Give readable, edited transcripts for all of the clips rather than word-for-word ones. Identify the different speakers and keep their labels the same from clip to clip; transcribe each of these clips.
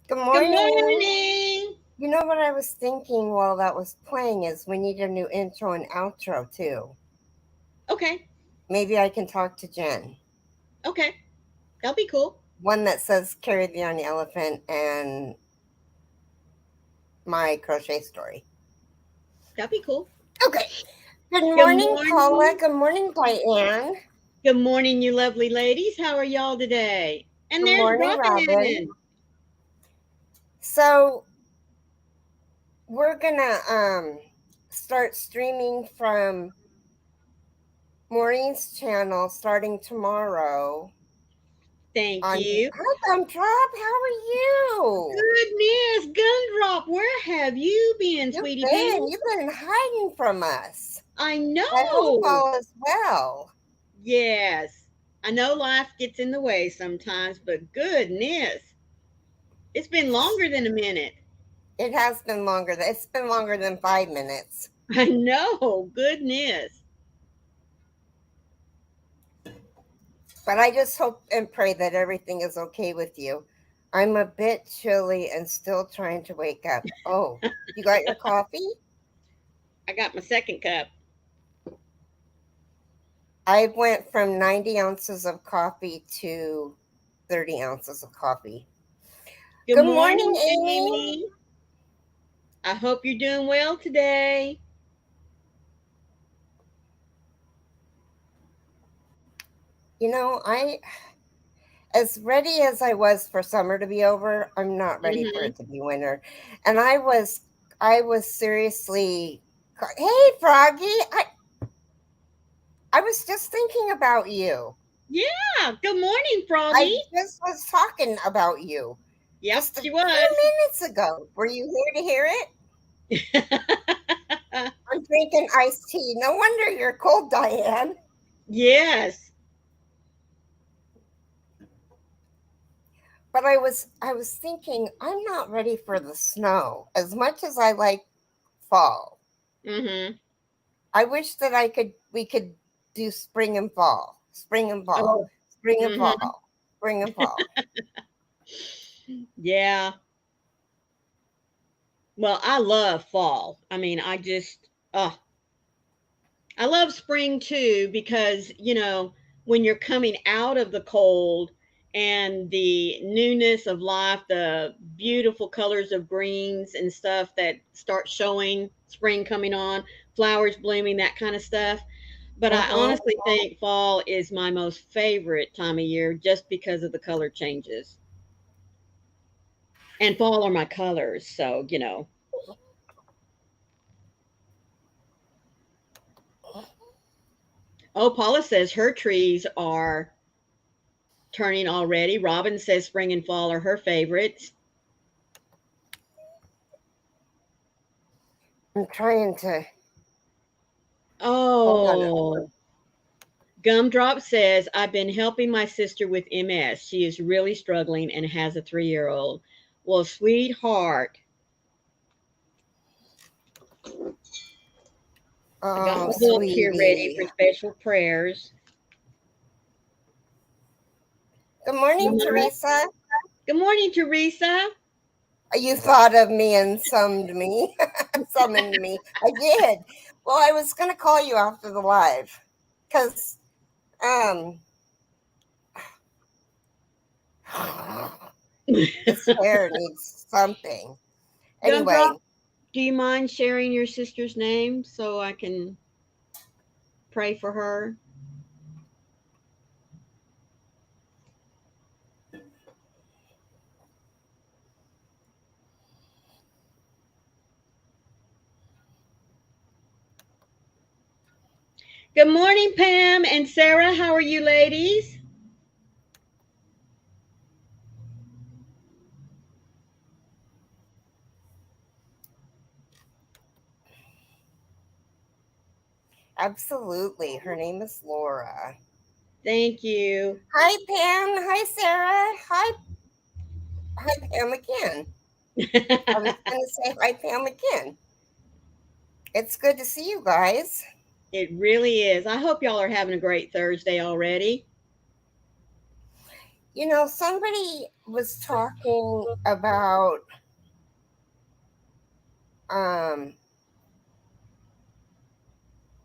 Speaker 1: Good
Speaker 2: Good
Speaker 1: morning.
Speaker 2: morning.
Speaker 1: You know what I was thinking while that was playing is we need a new intro and outro too.
Speaker 2: Okay.
Speaker 1: Maybe I can talk to Jen.
Speaker 2: Okay. That'll be cool.
Speaker 1: One that says Keri the Yarny Elephant and my crochet story.
Speaker 2: That'll be cool.
Speaker 1: Okay. Good
Speaker 2: Good
Speaker 1: morning, Paula.
Speaker 2: morning.
Speaker 1: Good morning, Diane.
Speaker 2: Good morning, you lovely ladies. How are y'all today? And
Speaker 1: Good
Speaker 2: there's
Speaker 1: morning, Robin.
Speaker 2: Robin.
Speaker 1: So we're gonna start streaming from Maureen's channel starting tomorrow.
Speaker 2: Thank
Speaker 1: On
Speaker 2: you.
Speaker 1: Hi, Gumdrop. How are you?
Speaker 2: Goodness, Gumdrop, where have you been, sweetie pants?
Speaker 1: You've been hiding from us.
Speaker 2: I
Speaker 1: I hope
Speaker 2: know.
Speaker 1: all is well.
Speaker 2: Yes. I know life gets in the way sometimes, but goodness, it's been longer than a minute.
Speaker 1: It has been longer. It's been longer than 5 minutes.
Speaker 2: I know. Goodness.
Speaker 1: But I just hope and pray that everything is okay with you. I'm a bit chilly and still trying to wake up. Oh, you got your coffee?
Speaker 2: I got my second cup.
Speaker 1: I went from 90 ounces of coffee to 30 ounces of coffee.
Speaker 2: Good
Speaker 1: Good morning,
Speaker 2: morning,
Speaker 1: Amy.
Speaker 2: Amy. I hope you're doing well today.
Speaker 1: You know, as ready as I was for summer to be over, I'm not ready for
Speaker 2: Hmm.
Speaker 1: it to be winter. And I was seriously, hey Froggy, I was just thinking about you.
Speaker 2: Yeah. Good morning,
Speaker 1: I
Speaker 2: Froggy.
Speaker 1: just was talking about you
Speaker 2: Yep,
Speaker 1: just a
Speaker 2: she
Speaker 1: few
Speaker 2: was.
Speaker 1: minutes ago. Were you here to hear it? I'm drinking iced tea. No wonder you're cold, Diane.
Speaker 2: Yes.
Speaker 1: But I was thinking I'm not ready for the snow as much as I like fall.
Speaker 2: Hmm.
Speaker 1: I wish that we could do spring and fall, spring and fall,
Speaker 2: Oh.
Speaker 1: spring and
Speaker 2: Hmm.
Speaker 1: fall, spring and fall.
Speaker 2: Yeah. Well, I love fall. I mean, I love spring too because, when you're coming out of the cold and the newness of life, the beautiful colors of greens and stuff that start showing, spring coming on, flowers blooming, that kind of stuff. But I
Speaker 1: Mm-hmm.
Speaker 2: honestly think fall is my most favorite time of year just because of the color changes. And fall are my colors, so. Oh, Paula says her trees are turning already. Robin says spring and fall are her favorites.
Speaker 1: I'm trying to hold on.
Speaker 2: Oh, Gumdrop says, I've been helping my sister with MS. She is really struggling and has a 3-year-old. Well, sweetheart, I got
Speaker 1: Oh,
Speaker 2: my book here ready
Speaker 1: sweetie.
Speaker 2: for special prayers.
Speaker 1: Good morning,
Speaker 2: Good morning,
Speaker 1: Teresa.
Speaker 2: Good morning, Teresa.
Speaker 1: You thought of me and summoned me. Summoned me. I did. Well, I was gonna call you after the live, cause um, this hair needs something.
Speaker 2: Gumdrop,
Speaker 1: Anyway,
Speaker 2: do you mind sharing your sister's name so I can pray for her? Good morning, Pam and Sarah. How are you, ladies?
Speaker 1: absolutely. Her name is Laura.
Speaker 2: Thank you.
Speaker 1: Hi, Pam. Hi, Sarah. Hi, Pam again. I was going to say hi, Pam again. It's good to see you guys.
Speaker 2: It really is. I hope y'all are having a great Thursday already.
Speaker 1: Somebody was talking about um,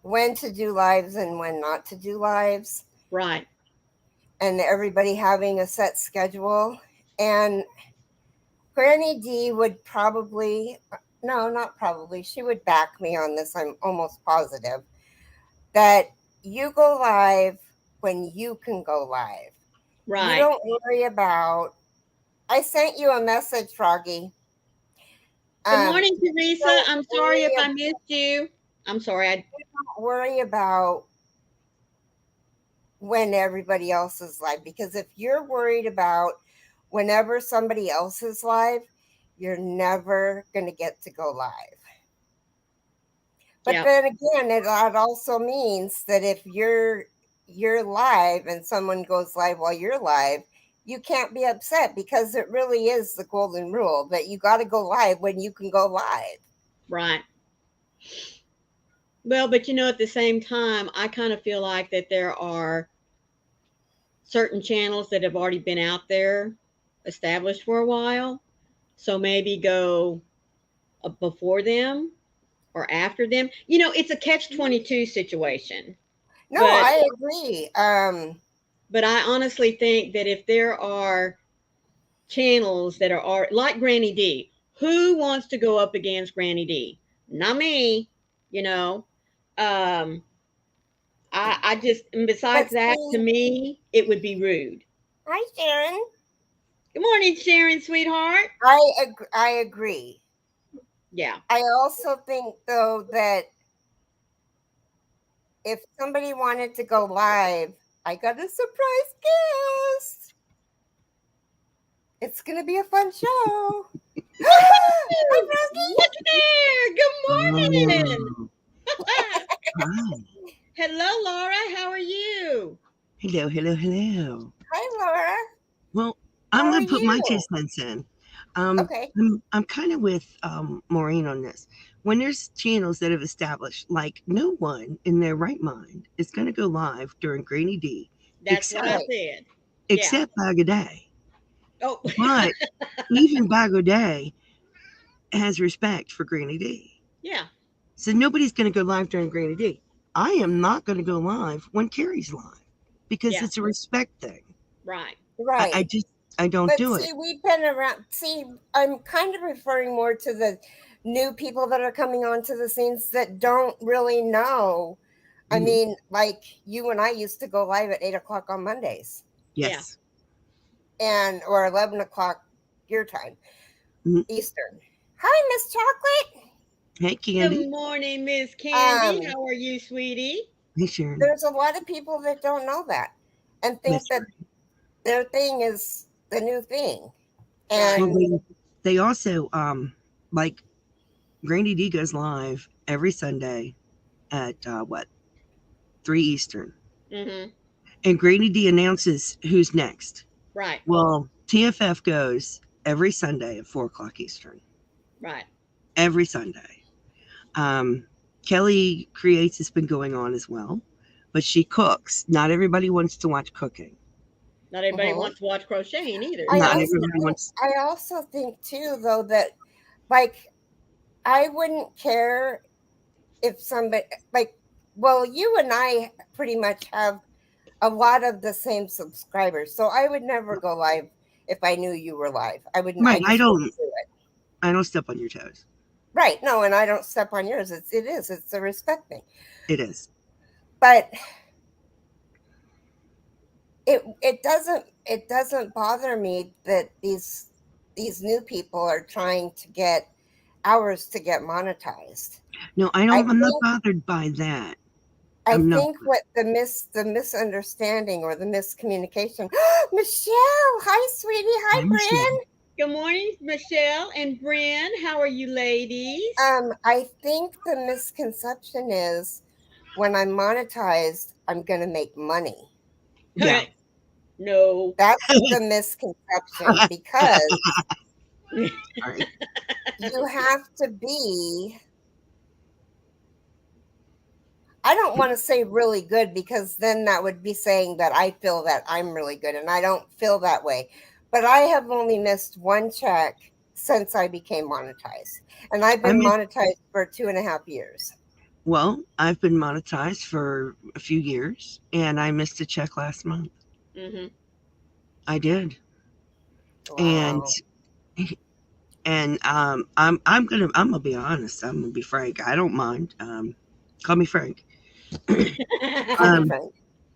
Speaker 1: when to do lives and when not to do lives,
Speaker 2: Right.
Speaker 1: and everybody having a set schedule. And Granny D would probably, no, not probably, she would back me on this. I'm almost positive that you go live when you can go live. You
Speaker 2: Right.
Speaker 1: don't worry about, I sent you a message, Froggy.
Speaker 2: Good morning,
Speaker 1: You
Speaker 2: Teresa.
Speaker 1: don't
Speaker 2: I'm sorry
Speaker 1: worry,
Speaker 2: if I missed you. I'm sorry.
Speaker 1: don't worry about when everybody else is live, because if you're worried about whenever somebody else is live, you're never going to get to go live. But
Speaker 2: Yeah.
Speaker 1: then again, that also means that if you're live and someone goes live while you're live, you can't be upset, because it really is the golden rule that you got to go live when you can go live.
Speaker 2: Right. Well, but at the same time, I kind of feel like that there are certain channels that have already been out there established for a while. So maybe go before them or after them. It's a catch-22 situation.
Speaker 1: No,
Speaker 2: But
Speaker 1: I agree.
Speaker 2: but I honestly think that if there are channels that are like Granny D, who wants to go up against Granny D? Not me, you know. Um I just, and
Speaker 1: but
Speaker 2: besides that, to
Speaker 1: see,
Speaker 2: me, it would be rude.
Speaker 1: hi Sharon.
Speaker 2: Good morning, Sharon, sweetheart.
Speaker 1: I agree.
Speaker 2: Yeah.
Speaker 1: I also think though that if somebody wanted to go live, I got a surprise guest. It's gonna be a fun show. Hi, Froggy.
Speaker 2: What's there? Good morning.
Speaker 3: Oh, hi.
Speaker 2: Hello, Laura. How are you?
Speaker 3: Hello, hello, hello.
Speaker 1: Hi, Laura.
Speaker 3: Well,
Speaker 1: How
Speaker 3: I'm
Speaker 1: are
Speaker 3: going to put my two
Speaker 1: you?
Speaker 3: cents in.
Speaker 1: Okay.
Speaker 3: I'm kind of with Maureen on this. When there's channels that have established, like no one in their right mind is going to go live during Grainy D,
Speaker 2: That's what I
Speaker 3: except
Speaker 1: Right.
Speaker 2: said. Yeah.
Speaker 3: except Bagaday.
Speaker 2: Oh,
Speaker 3: But even Bagaday has respect for Grainy D.
Speaker 2: yeah.
Speaker 3: So nobody's going to go live during Grainy D. I am not going to go live when Keri's live because
Speaker 2: Yeah.
Speaker 3: it's a respect thing.
Speaker 2: Right.
Speaker 3: I
Speaker 1: Right.
Speaker 3: just I don't
Speaker 1: But
Speaker 3: do it.
Speaker 1: see, we've been around. See, I'm kind of referring more to the new people that are coming onto the scenes that don't really know. I
Speaker 3: Mhm.
Speaker 1: mean, like you and I used to go live at 8 o'clock on Mondays,
Speaker 2: Yeah.
Speaker 3: Yes.
Speaker 1: and or 11 o'clock your time,
Speaker 3: Mhm.
Speaker 1: Eastern. Hi, Miss Chocolate.
Speaker 3: Hey,
Speaker 2: Good
Speaker 3: Candy.
Speaker 2: morning, Miss Candy.
Speaker 1: Um,
Speaker 2: How are you, sweetie?
Speaker 3: Hey, Sharon.
Speaker 1: there's a lot of people that don't know that and think
Speaker 3: That's
Speaker 1: that
Speaker 3: right.
Speaker 1: their thing is the new thing.
Speaker 2: Right.
Speaker 3: Well,
Speaker 1: And
Speaker 3: they also like Grandy D goes live every Sunday at what 3 Eastern,
Speaker 2: Mm-hmm.
Speaker 3: and Grandy D announces who's next.
Speaker 2: Right.
Speaker 3: Well, TFF goes every Sunday at 4 o'clock Eastern.
Speaker 2: Right.
Speaker 3: Every Sunday. Um, Kelly creates has been going on as well, but she cooks. Not everybody wants to watch cooking.
Speaker 2: Not everybody
Speaker 1: mhm.
Speaker 2: wants to watch crocheting either.
Speaker 1: I
Speaker 3: Not
Speaker 2: So,
Speaker 1: also
Speaker 3: everybody
Speaker 1: think
Speaker 3: wants.
Speaker 1: I also think too though that like I wouldn't care if somebody like well you and I pretty much have a lot of the same subscribers, so I would never go live if I knew you were live. I wouldn't. I
Speaker 3: Right.
Speaker 1: just wouldn't do it.
Speaker 3: I don't step on your toes.
Speaker 1: Right? No, and I don't step on yours. It's a respect thing.
Speaker 3: It is.
Speaker 1: But it doesn't bother me that these new people are trying to get hours to get monetized.
Speaker 3: No, I
Speaker 1: I
Speaker 3: don't. I'm not
Speaker 1: think
Speaker 3: bothered by that.
Speaker 1: I
Speaker 3: I'm not.
Speaker 1: think what the misunderstanding or the miscommunication. Michelle, hi sweetie,
Speaker 3: I
Speaker 1: hi
Speaker 3: understand.
Speaker 1: Bryn.
Speaker 2: good morning, Michelle and Bryn. How are you, ladies?
Speaker 1: I think the misconception is when I'm monetized, I'm gonna make money.
Speaker 3: Yeah.
Speaker 2: No.
Speaker 1: That's the misconception because
Speaker 3: Sorry.
Speaker 1: you have to be I don't want to say really good because then that would be saying that I feel that I'm really good, and I don't feel that way. But I have only missed one check since I became monetized, and I've
Speaker 3: I
Speaker 1: been
Speaker 3: mean,
Speaker 1: monetized for 2.5 years.
Speaker 3: well, I've been monetized for a few years, and I missed a check last month.
Speaker 2: Mm-hmm.
Speaker 3: I did, and
Speaker 1: Wow.
Speaker 3: I'm gonna be honest. I'm gonna be frank. I don't mind. Call me Frank.
Speaker 1: Call me
Speaker 3: um,
Speaker 1: friend.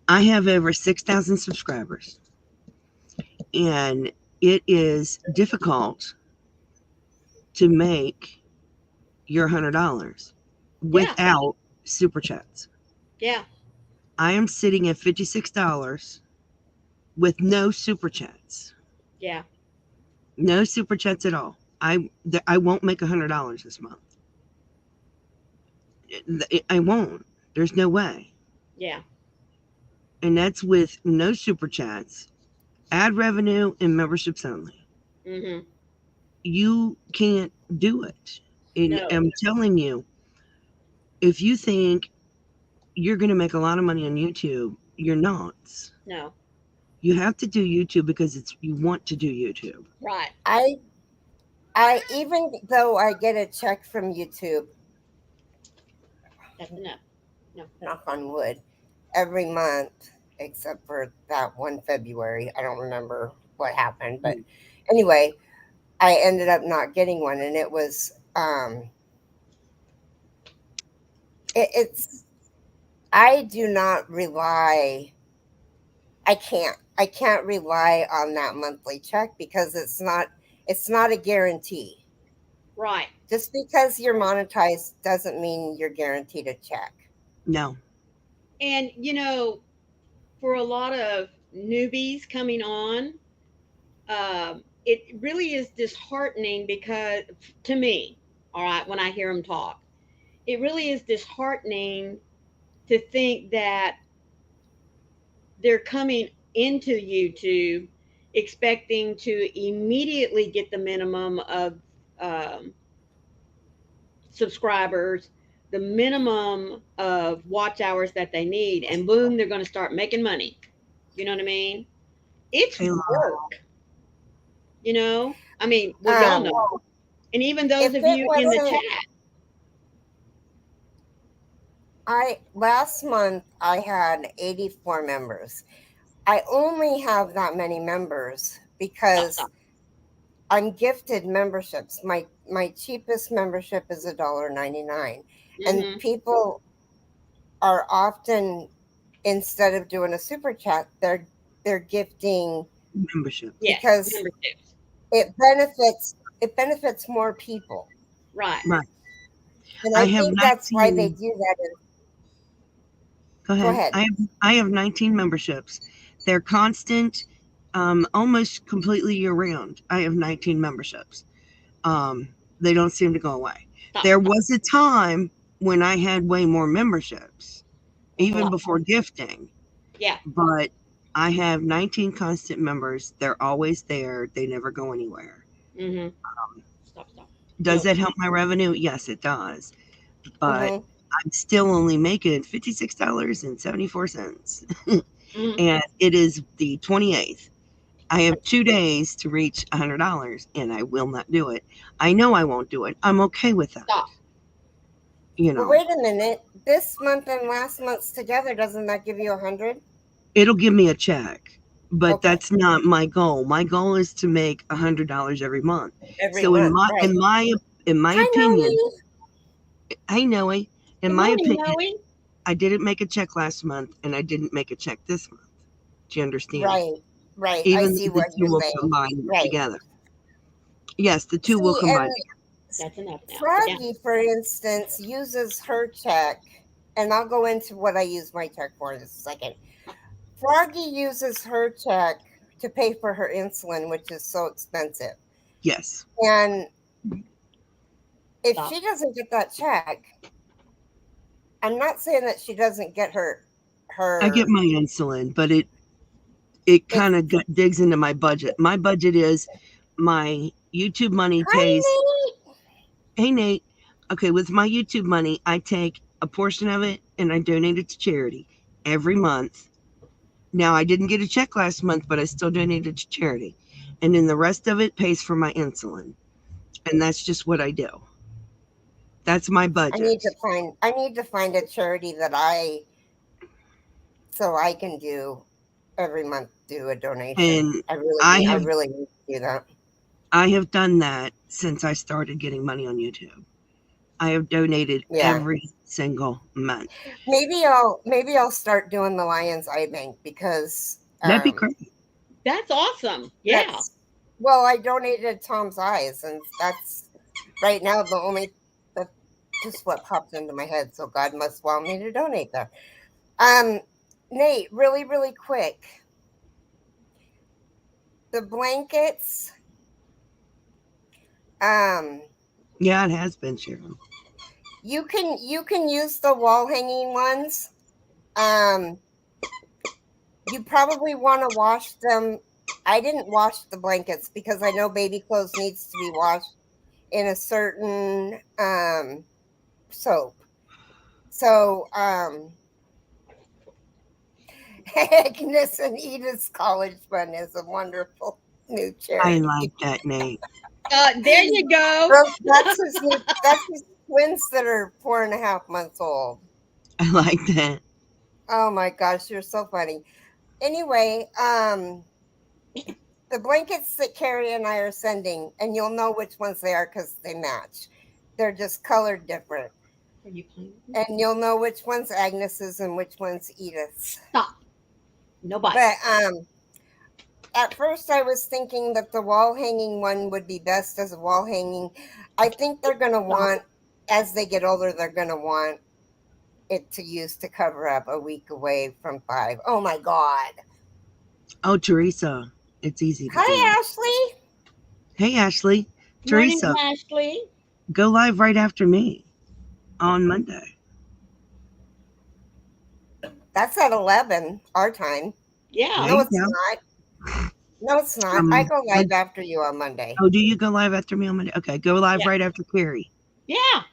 Speaker 3: I have over 6,000 subscribers, and it is difficult to make your $100
Speaker 2: Yeah.
Speaker 3: without super chats.
Speaker 2: Yeah.
Speaker 3: I am sitting at $56 with no super chats.
Speaker 2: Yeah.
Speaker 3: No super chats at all. I won't make $100 this month. I won't. There's no way.
Speaker 2: Yeah.
Speaker 3: And that's with no super chats, ad revenue, and memberships only.
Speaker 2: Mm-hmm.
Speaker 3: You can't do it. And
Speaker 2: No.
Speaker 3: I'm telling you, if you think you're going to make a lot of money on YouTube, you're not.
Speaker 2: No.
Speaker 3: You have to do YouTube because it's you want to do YouTube.
Speaker 2: Right.
Speaker 1: I I even though I get a check from YouTube,
Speaker 2: That's enough. No.
Speaker 1: knock on wood, every month except for that one February. I don't remember what happened, but anyway, I ended up not getting one, and it was it's I do not rely. I can't rely on that monthly check because it's not a guarantee.
Speaker 2: Right.
Speaker 1: Just because you're monetized doesn't mean you're guaranteed a check.
Speaker 3: No.
Speaker 2: And for a lot of newbies coming on, it really is disheartening because to me, all right, when I hear them talk, it really is disheartening to think that they're coming into YouTube expecting to immediately get the minimum of um, subscribers, the minimum of watch hours that they need, and boom, they're going to start making money. You know what I mean? It's
Speaker 3: Hey, Laura.
Speaker 2: work. I mean, well, y'all
Speaker 1: Um,
Speaker 2: know, and even those
Speaker 1: if
Speaker 2: of
Speaker 1: it
Speaker 2: you in the
Speaker 1: wasn't,
Speaker 2: chat.
Speaker 1: I last month I had 84 members. I only have that many members
Speaker 2: Stop,
Speaker 1: because
Speaker 2: stop.
Speaker 1: I'm gifted memberships. My cheapest membership is $1.99, and
Speaker 2: Mm-hmm.
Speaker 1: people are often, instead of doing a super chat, they're gifting
Speaker 3: Membership.
Speaker 2: Yes,
Speaker 1: because
Speaker 2: memberships.
Speaker 1: it benefits more people,
Speaker 2: Right.
Speaker 3: Right.
Speaker 1: and
Speaker 3: I
Speaker 1: I
Speaker 3: have
Speaker 1: think that's why they
Speaker 3: 19.
Speaker 1: do that.
Speaker 3: Go
Speaker 1: Go
Speaker 3: ahead.
Speaker 1: ahead.
Speaker 3: I have 19 memberships. They're constant, almost completely year round. I have 19 memberships. Um, they don't seem to go away.
Speaker 2: Stop,
Speaker 3: There
Speaker 2: stop,
Speaker 3: was a time when I had way more memberships, even
Speaker 1: Mhm.
Speaker 2: stop.
Speaker 3: before gifting,
Speaker 2: Yeah.
Speaker 3: but I have 19 constant members. They're always there. They never go anywhere.
Speaker 2: Mm-hmm. Stop, stop.
Speaker 3: Does
Speaker 2: No.
Speaker 3: that help my revenue? Yes, it does. But
Speaker 1: Mhm.
Speaker 3: I'm still only making $56.74.
Speaker 2: Mm-hmm.
Speaker 3: And it is the 28th. I have 2 days to reach $100 and I will not do it. I know I won't do it. I'm okay with that.
Speaker 2: Stop.
Speaker 3: You
Speaker 1: Well,
Speaker 3: know,
Speaker 1: wait a minute. This month and last month's together, doesn't that give you 100?
Speaker 3: it'll give me a check, but
Speaker 1: Okay,
Speaker 3: that's not my goal. My goal is to make $100 every month.
Speaker 1: every
Speaker 3: So in
Speaker 1: month,
Speaker 3: my
Speaker 1: right?
Speaker 3: in my in my
Speaker 1: Hi,
Speaker 3: opinion,
Speaker 1: Noe.
Speaker 3: I know in
Speaker 2: Good
Speaker 3: my
Speaker 2: morning,
Speaker 3: opinion,
Speaker 2: Noe.
Speaker 3: I didn't make a check last month and I didn't make a check this month. Do you understand?
Speaker 1: Right, right. I
Speaker 3: Even
Speaker 1: see
Speaker 3: though the
Speaker 1: what
Speaker 3: two
Speaker 1: you're
Speaker 3: will
Speaker 1: saying.
Speaker 3: combine
Speaker 1: Right.
Speaker 3: together. Yes, the two will
Speaker 1: See, and
Speaker 3: combine together.
Speaker 2: That's enough now. Sit down.
Speaker 1: Froggy, for instance, uses her check, and I'll go into what I use my check for in a second. Froggy uses her check to pay for her insulin, which is so expensive.
Speaker 3: Yes.
Speaker 1: And if
Speaker 2: Stop.
Speaker 1: she doesn't get that check, I'm not saying that she doesn't get
Speaker 3: I get
Speaker 1: her
Speaker 3: my insulin, but it
Speaker 1: it's
Speaker 3: kind of digs into my budget. My budget is my YouTube money
Speaker 1: hi
Speaker 3: pays.
Speaker 1: Nate.
Speaker 3: Hey Nate, okay, with my YouTube money, I take a portion of it and I donate it to charity every month. Now, I didn't get a check last month, but I still donated to charity. And then the rest of it pays for my insulin. And that's just what I do. That's my budget.
Speaker 1: I need to find a charity that so I can do every month, do a donation.
Speaker 3: And
Speaker 1: I really need to do that.
Speaker 3: I have done that since I started getting money on YouTube. I have donated every single month.
Speaker 1: Maybe I'll start doing the Lions Eye Bank because
Speaker 3: That'd be great.
Speaker 2: That's awesome. Yeah.
Speaker 1: Well, I donated Tom's eyes, and that's right now that's just what popped into my head. So God must want me to donate there. Nate, really, really quick. The blankets.
Speaker 3: Yeah, it has been, Sharon.
Speaker 1: You can use the wall hanging ones. You probably want to wash them. I didn't wash the blankets because I know baby clothes needs to be washed in a certain soap. So Agnes and Edith's college fund is a wonderful new charity.
Speaker 3: I like that, Nate.
Speaker 2: There you go.
Speaker 1: That's his twins that are 4.5 months old.
Speaker 3: I like that.
Speaker 1: Oh my gosh, you're so funny. Anyway, the blankets that Keri and I are sending, and you'll know which ones they are because they match. They're just colored different.
Speaker 2: Are you playing?
Speaker 1: And you'll know which one's Agnes's and which one's Edith's.
Speaker 2: Stop. Nobody.
Speaker 1: But at first I was thinking that the wall hanging one would be best as a wall hanging. I think they're going to want, as they get older, they're going to want it to use to cover up a week away from 5. Oh my God.
Speaker 3: Oh, Teresa. It's easy to do.
Speaker 1: Hi, Ashley.
Speaker 3: Hey, Ashley. Teresa.
Speaker 2: Morning, Ashley.
Speaker 3: Go live right after me on Monday.
Speaker 1: That's at 11 our time.
Speaker 2: Yeah.
Speaker 1: No, it's not. No, it's not. I go live after you on Monday.
Speaker 3: Oh, do you go live after me on Monday? Okay, go live right after Keri.
Speaker 2: Yeah.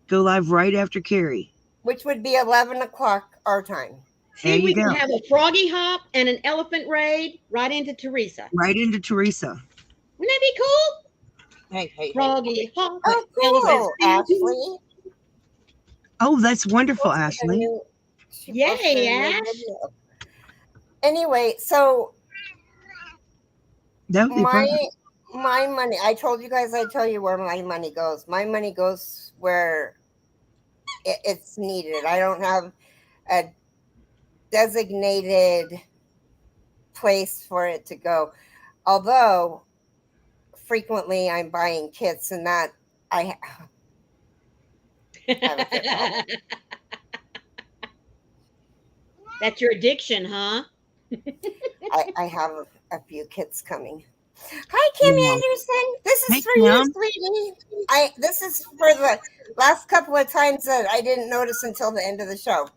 Speaker 3: Go live right after Keri.
Speaker 1: Which would be 11 o'clock our time.
Speaker 2: See, we can have a froggy hop and an elephant raid right into Teresa.
Speaker 3: Right into Teresa.
Speaker 2: Wouldn't that be cool?
Speaker 1: Hey.
Speaker 2: Froggy hop.
Speaker 1: Oh, cool, Ashley.
Speaker 3: Oh, that's wonderful, Ashley.
Speaker 2: Yay, Ash.
Speaker 1: Anyway, so
Speaker 3: that would be
Speaker 1: my money, I told you guys, I tell you where my money goes. My money goes where it's needed. I don't have a designated place for it to go. Although frequently I'm buying kits, and that I have a kit problem.
Speaker 2: That's your addiction, huh?
Speaker 1: I have a few kits coming. Hi, Kim Anderson. This is for you, sweetie. This is for the last couple of times that I didn't notice until the end of the show.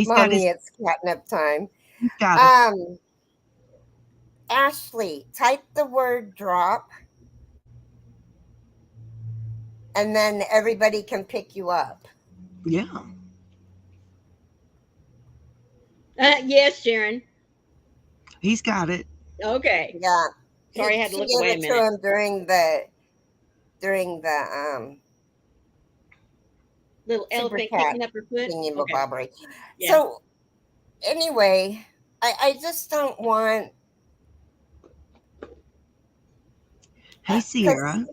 Speaker 1: Mommy, it's catnip time. Ashley, type the word drop, and then everybody can pick you up.
Speaker 3: Yeah.
Speaker 2: Yes, Sharon.
Speaker 3: He's got it.
Speaker 2: Okay.
Speaker 1: Yeah.
Speaker 2: Sorry, I had to look away a minute.
Speaker 1: To him during the
Speaker 2: little elephant kicking up her foot.
Speaker 1: Okay. Yeah. So anyway, I just don't want.
Speaker 3: Hey, Sierra.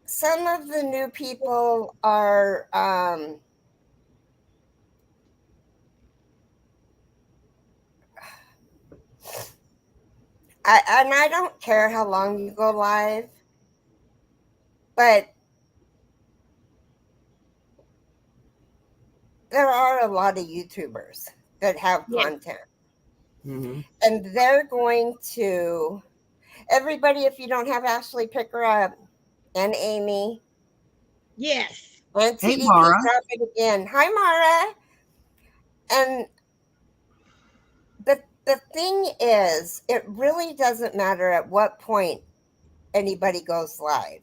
Speaker 1: Some of the new people are I don't care how long you go live, but there are a lot of YouTubers that have content.
Speaker 3: Mm-hmm.
Speaker 1: And they're going to, everybody, if you don't have Ashley, pick her up, and Amy.
Speaker 2: Yes.
Speaker 1: And
Speaker 3: Hey,
Speaker 1: TDP,
Speaker 3: Mara.
Speaker 1: drop it again. Hi, Mara. And the thing is, it really doesn't matter at what point anybody goes live,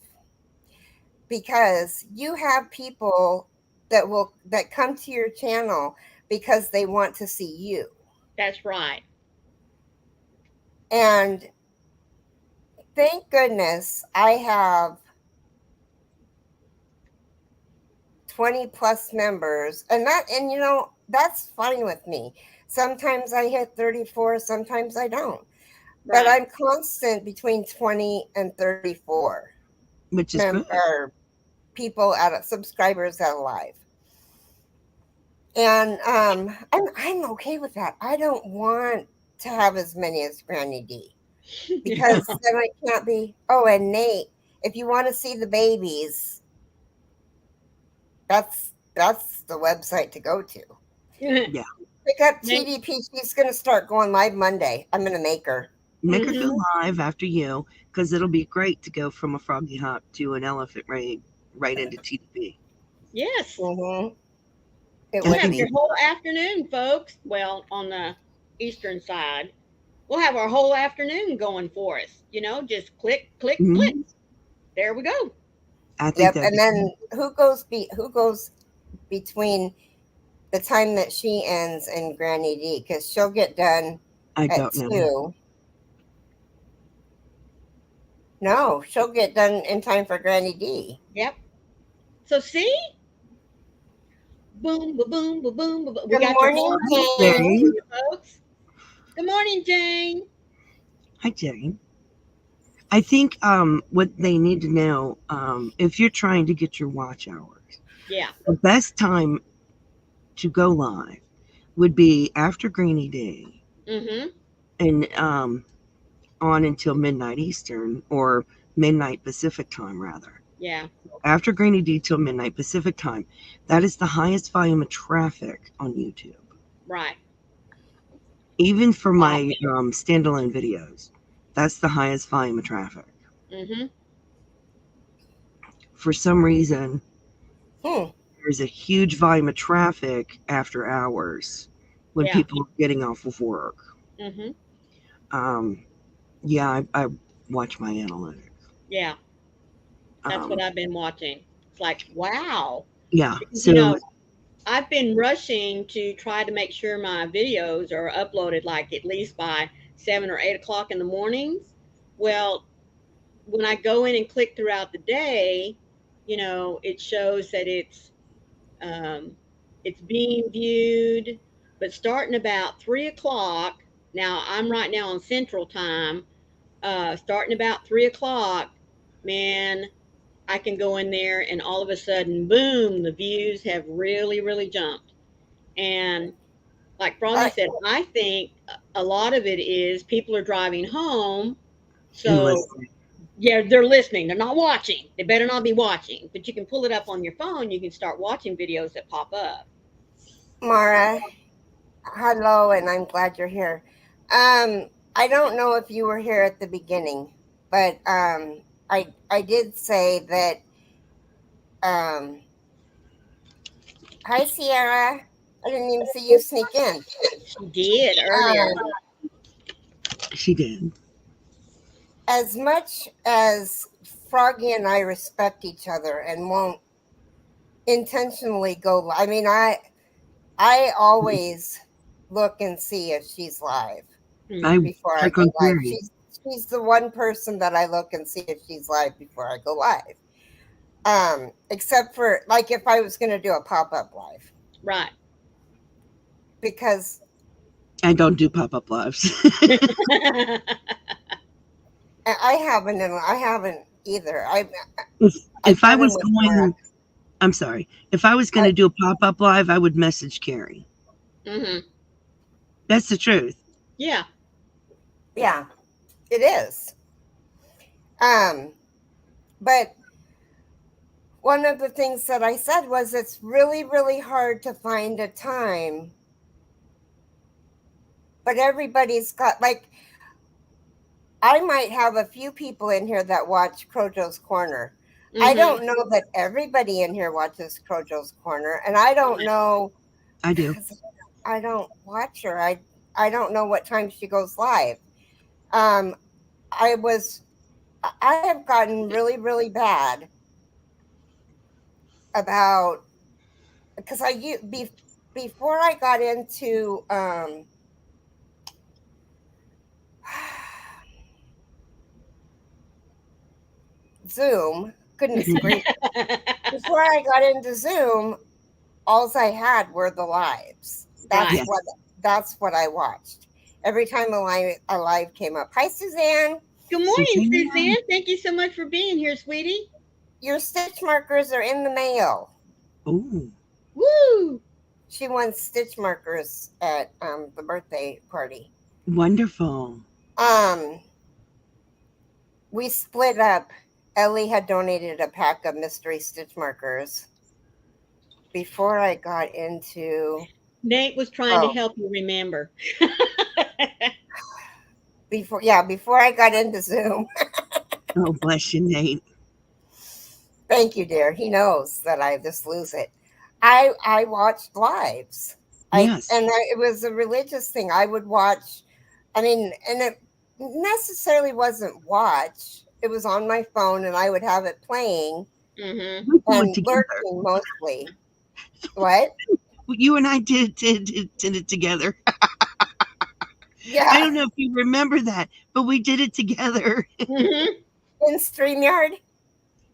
Speaker 1: because you have people that come to your channel because they want to see you.
Speaker 2: That's right.
Speaker 1: And thank goodness I have 20 plus members, and that's fine with me. Sometimes I hit 34, sometimes I don't. But
Speaker 2: Right.
Speaker 1: I'm constant between 20 and 34
Speaker 3: Which is good.
Speaker 1: people out of subscribers out of live. And I'm okay with that. I don't want to have as many as Granny D, because then I can't be. Oh, and Nate, if you want to see the babies, that's the website to go to.
Speaker 3: Yeah.
Speaker 1: Pick up TDP. She's going to start going live Monday. I'm going to make her.
Speaker 3: Make her
Speaker 2: Mhm.
Speaker 3: go live after you, because it'll be great to go from a froggy hop to an elephant right into TDP.
Speaker 2: Yes.
Speaker 1: Mm-hmm. It
Speaker 2: We'll
Speaker 3: I
Speaker 1: would
Speaker 2: have
Speaker 3: think
Speaker 1: be.
Speaker 2: your
Speaker 3: you,
Speaker 2: whole afternoon, folks. Well, on the eastern side, we'll have our whole afternoon going for us. Just click, click, click.
Speaker 3: mhm,
Speaker 2: There we go.
Speaker 3: I think
Speaker 1: Yep.
Speaker 3: that'd
Speaker 1: And
Speaker 3: be
Speaker 1: then
Speaker 3: good.
Speaker 1: who goes between the time that she ends and Granny D, because she'll get done
Speaker 3: I
Speaker 1: at
Speaker 3: don't know.
Speaker 1: 2. No, she'll get done in time for Granny D.
Speaker 2: Yep. So see, boom, ba boom, ba boom, ba boom. We
Speaker 1: Good
Speaker 2: got your
Speaker 1: morning,
Speaker 2: whole
Speaker 3: Hi,
Speaker 2: afternoon
Speaker 1: Jane.
Speaker 2: for
Speaker 3: Jane.
Speaker 2: you folks. Good morning, Jane.
Speaker 3: Hi, Jane. I think what they need to know, if you're trying to get your watch hours,
Speaker 2: Yeah.
Speaker 3: the best time to go live would be after Greeny Day
Speaker 2: Mm-hmm.
Speaker 3: and on until midnight Eastern, or midnight Pacific time, rather.
Speaker 2: Yeah.
Speaker 3: After Greeny Day till midnight Pacific time, that is the highest volume of traffic on YouTube.
Speaker 2: Right.
Speaker 3: Even for
Speaker 2: Wow.
Speaker 3: my standalone videos, that's the highest volume of traffic.
Speaker 2: Mm-hmm.
Speaker 3: For some reason,
Speaker 1: Hmm.
Speaker 3: there's a huge volume of traffic after hours when
Speaker 2: Yeah.
Speaker 3: people are getting off of work.
Speaker 2: Mm-hmm.
Speaker 3: Um, yeah, I watch my analytics.
Speaker 2: Yeah. That's what
Speaker 3: Um,
Speaker 2: I've been watching. It's like, wow.
Speaker 3: yeah,
Speaker 2: Because,
Speaker 3: so
Speaker 2: I've been rushing to try to make sure my videos are uploaded like at least by 7 or 8 o'clock in the mornings. Well, when I go in and click throughout the day, it shows that um, it's being viewed, but starting about 3 o'clock. Now I'm right now on Central Time. Starting about 3 o'clock, man, I can go in there and all of a sudden, boom, the views have really, really jumped. And like Froggy
Speaker 1: I,
Speaker 2: said, I think a lot of it is people are driving home.
Speaker 3: and
Speaker 2: So,
Speaker 3: listen,
Speaker 2: yeah, they're listening. They're not watching. They better not be watching. But you can pull it up on your phone. You can start watching videos that pop up.
Speaker 1: Mara, hello, and I'm glad you're here. I don't know if you were here at the beginning, but I did say that. Hi, Sierra. I didn't even see you sneak in.
Speaker 2: She did earlier.
Speaker 1: Um,
Speaker 3: she did.
Speaker 1: as much as Froggy and I respect each other and won't intentionally go, I mean, I always look and see if she's live
Speaker 3: I
Speaker 2: Hmm.
Speaker 1: before I
Speaker 3: I
Speaker 1: go live.
Speaker 3: agree.
Speaker 1: She's the one person that I look and see if she's live before I go live. Except for like if I was going to do a pop up live,
Speaker 2: Right.
Speaker 1: because
Speaker 3: I don't do pop up lives.
Speaker 1: I haven't either.
Speaker 3: if
Speaker 1: I've
Speaker 3: if I
Speaker 1: done them
Speaker 3: was
Speaker 1: with Mara.
Speaker 3: going, I'm sorry. If I was going
Speaker 1: I,
Speaker 3: to do a pop up live, I would message Keri.
Speaker 2: Hmm.
Speaker 3: That's the truth.
Speaker 2: Yeah.
Speaker 1: yeah, it is. Um, but one of the things that I said was it's really, really hard to find a time. But everybody's got, like, I might have a few people in here that watch Crojo's Corner. I
Speaker 2: Mm-hmm.
Speaker 1: don't know that everybody in here watches Crojo's Corner, and I don't know
Speaker 3: I do.
Speaker 1: because I don't watch her. I don't know what time she goes live. Um, I was I have gotten really really bad about because before I got into Zoom. Goodness
Speaker 3: Mhm.
Speaker 1: gracious! Before I got into Zoom, alls I had were the lives. That's
Speaker 2: Right.
Speaker 3: Yes.
Speaker 1: what I watched. Every time a live came up. Hi Suzanne.
Speaker 2: Good morning,
Speaker 3: Suzanne.
Speaker 2: Suzanne. Thank you so much for being here, sweetie.
Speaker 1: Your stitch markers are in the mail.
Speaker 3: Oh,
Speaker 2: Woo!
Speaker 1: She won stitch markers at the birthday party.
Speaker 3: wonderful.
Speaker 1: Um, we split up. Ellie had donated a pack of mystery stitch markers before I got into
Speaker 2: Nate was trying to
Speaker 1: oh
Speaker 2: help you remember.
Speaker 1: before I got into Zoom.
Speaker 3: Oh, bless you, Nate.
Speaker 1: Thank you, dear. He knows that I just lose it. I watched lives.
Speaker 3: Yes.
Speaker 1: It was a religious thing. I would watch. I mean, and it necessarily wasn't watch. It was on my phone, and I would have it playing
Speaker 2: Mm-hmm.
Speaker 3: We do it
Speaker 1: and
Speaker 3: together.
Speaker 1: lurking mostly. What?
Speaker 3: You and I did it together. I
Speaker 1: Yeah,
Speaker 3: don't know if you remember that, but we did it together
Speaker 2: Mm-hmm.
Speaker 1: in Streamyard,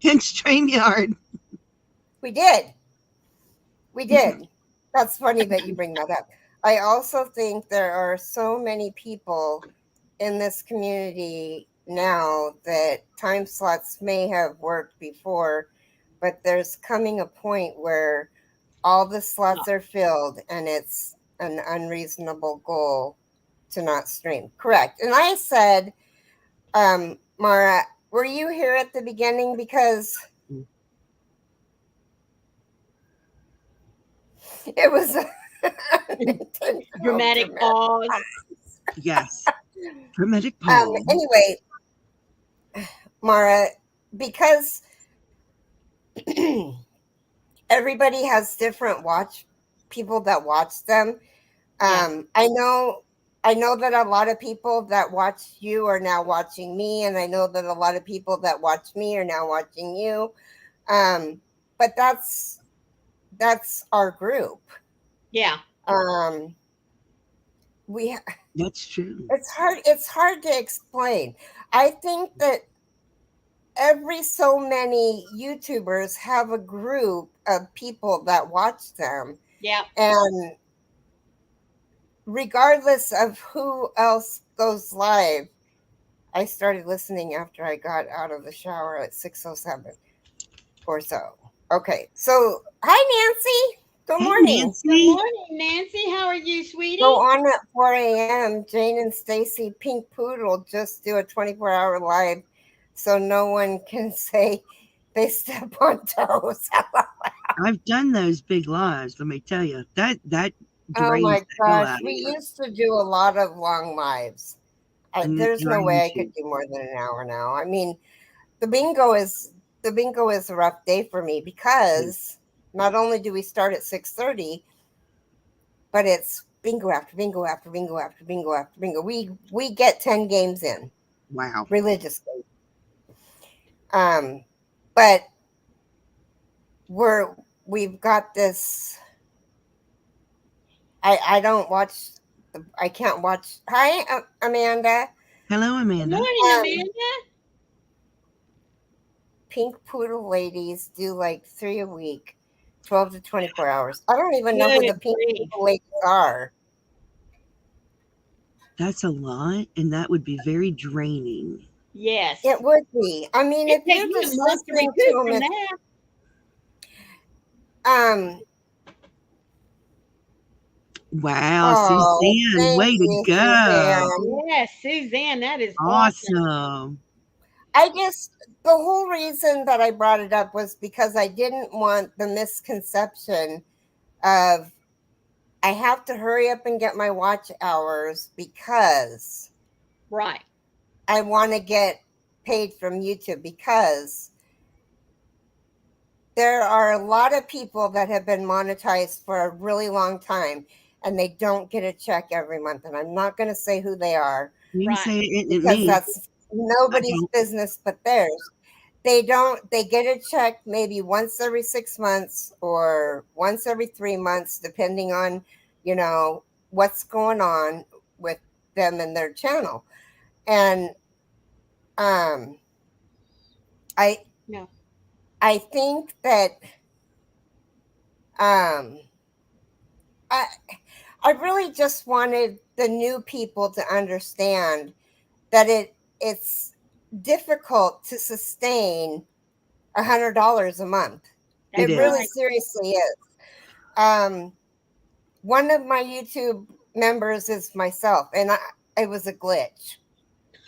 Speaker 3: in StreamYard.
Speaker 1: we did. We did. That's funny that you bring that up. I also think there are so many people in this community now that time slots may have worked before, but there's coming a point where all the slots are filled and it's an unreasonable goal to not stream. Correct. And I said, Mara, were you here at the beginning? Because it was intentional
Speaker 2: Dramatic
Speaker 1: dramatic.
Speaker 2: pause.
Speaker 3: Yes. Dramatic pause.
Speaker 1: Anyway, Mara, because everybody has different watch people that watch them.
Speaker 2: Yeah.
Speaker 1: I know that a lot of people that watch you are now watching me, and I know that a lot of people that watch me are now watching you. Um, but that's our group.
Speaker 2: Yeah.
Speaker 1: Um, we
Speaker 3: That's true.
Speaker 1: it's hard to explain. I think that every so many YouTubers have a group of people that watch them,
Speaker 2: Yeah.
Speaker 1: and regardless of who else goes live, I started listening after I got out of the shower at 6:07 or so. Okay. So, hi Nancy. Good
Speaker 3: Hey,
Speaker 1: morning.
Speaker 2: Good
Speaker 3: Nancy.
Speaker 2: morning, Nancy. How are you,
Speaker 1: Go
Speaker 2: sweetie?
Speaker 1: on at 4 a.m. Jane and Stacy Pink Poodle just do a 24-hour live so no one can say they step on toes.
Speaker 3: I've done those big lives. Let me tell you that
Speaker 1: Oh
Speaker 3: drains
Speaker 1: my
Speaker 3: the hell
Speaker 1: gosh.
Speaker 3: out of
Speaker 1: We
Speaker 3: you,
Speaker 1: used to do a lot of long lives.
Speaker 3: and it
Speaker 1: There's no way I
Speaker 3: drains you.
Speaker 1: could do more than an hour now. I mean, the bingo is a rough day for me
Speaker 3: Yeah.
Speaker 1: because not only do we start at 6:30, but it's bingo after bingo after bingo after bingo after bingo. We get 10 games in
Speaker 3: Wow.
Speaker 1: religiously. But we've got this. I don't watch. I can't watch. Hi, Amanda.
Speaker 3: Hello,
Speaker 2: Good
Speaker 3: Amanda.
Speaker 2: morning,
Speaker 1: Um,
Speaker 2: Amanda.
Speaker 1: Pink Poodle ladies do like 3 a week, 12 to 24 hours. I don't even know who the
Speaker 2: Good
Speaker 1: Pink
Speaker 2: grief.
Speaker 1: Poodle ladies are.
Speaker 3: That's a lot, and that would be very draining.
Speaker 2: Yes.
Speaker 1: It would be. I mean,
Speaker 2: It
Speaker 1: if
Speaker 2: takes
Speaker 1: you're
Speaker 2: me a
Speaker 1: just
Speaker 2: month to
Speaker 1: listening to
Speaker 2: recoup
Speaker 1: them,
Speaker 2: from
Speaker 1: it's
Speaker 2: that.
Speaker 1: um.
Speaker 3: Wow,
Speaker 1: Oh,
Speaker 3: Suzanne,
Speaker 1: thank
Speaker 3: way to
Speaker 1: you,
Speaker 3: go.
Speaker 1: Suzanne.
Speaker 2: Yes, Suzanne, that is awesome.
Speaker 3: Awesome.
Speaker 1: I just the whole reason that I brought it up was because I didn't want the misconception of I have to hurry up and get my watch hours because
Speaker 2: Right.
Speaker 1: I want to get paid from YouTube because there are a lot of people that have been monetized for a really long time and they don't get a check every month. And I'm not going to say who they are
Speaker 3: You can
Speaker 2: Right.
Speaker 3: say it
Speaker 1: because
Speaker 3: me.
Speaker 1: that's
Speaker 3: I
Speaker 1: nobody's
Speaker 3: don't.
Speaker 1: business but theirs. They don't, they get a check maybe once every 6 months or once every 3 months, depending on, you know, what's going on with them and their channel. And um, I,
Speaker 2: No.
Speaker 1: I think that um, I, I really just wanted the new people to understand that it's difficult to sustain $100 a month.
Speaker 3: It
Speaker 2: That's
Speaker 1: It really
Speaker 2: right.
Speaker 3: is.
Speaker 1: seriously is. Um, one of my YouTube members is myself, and it was a glitch.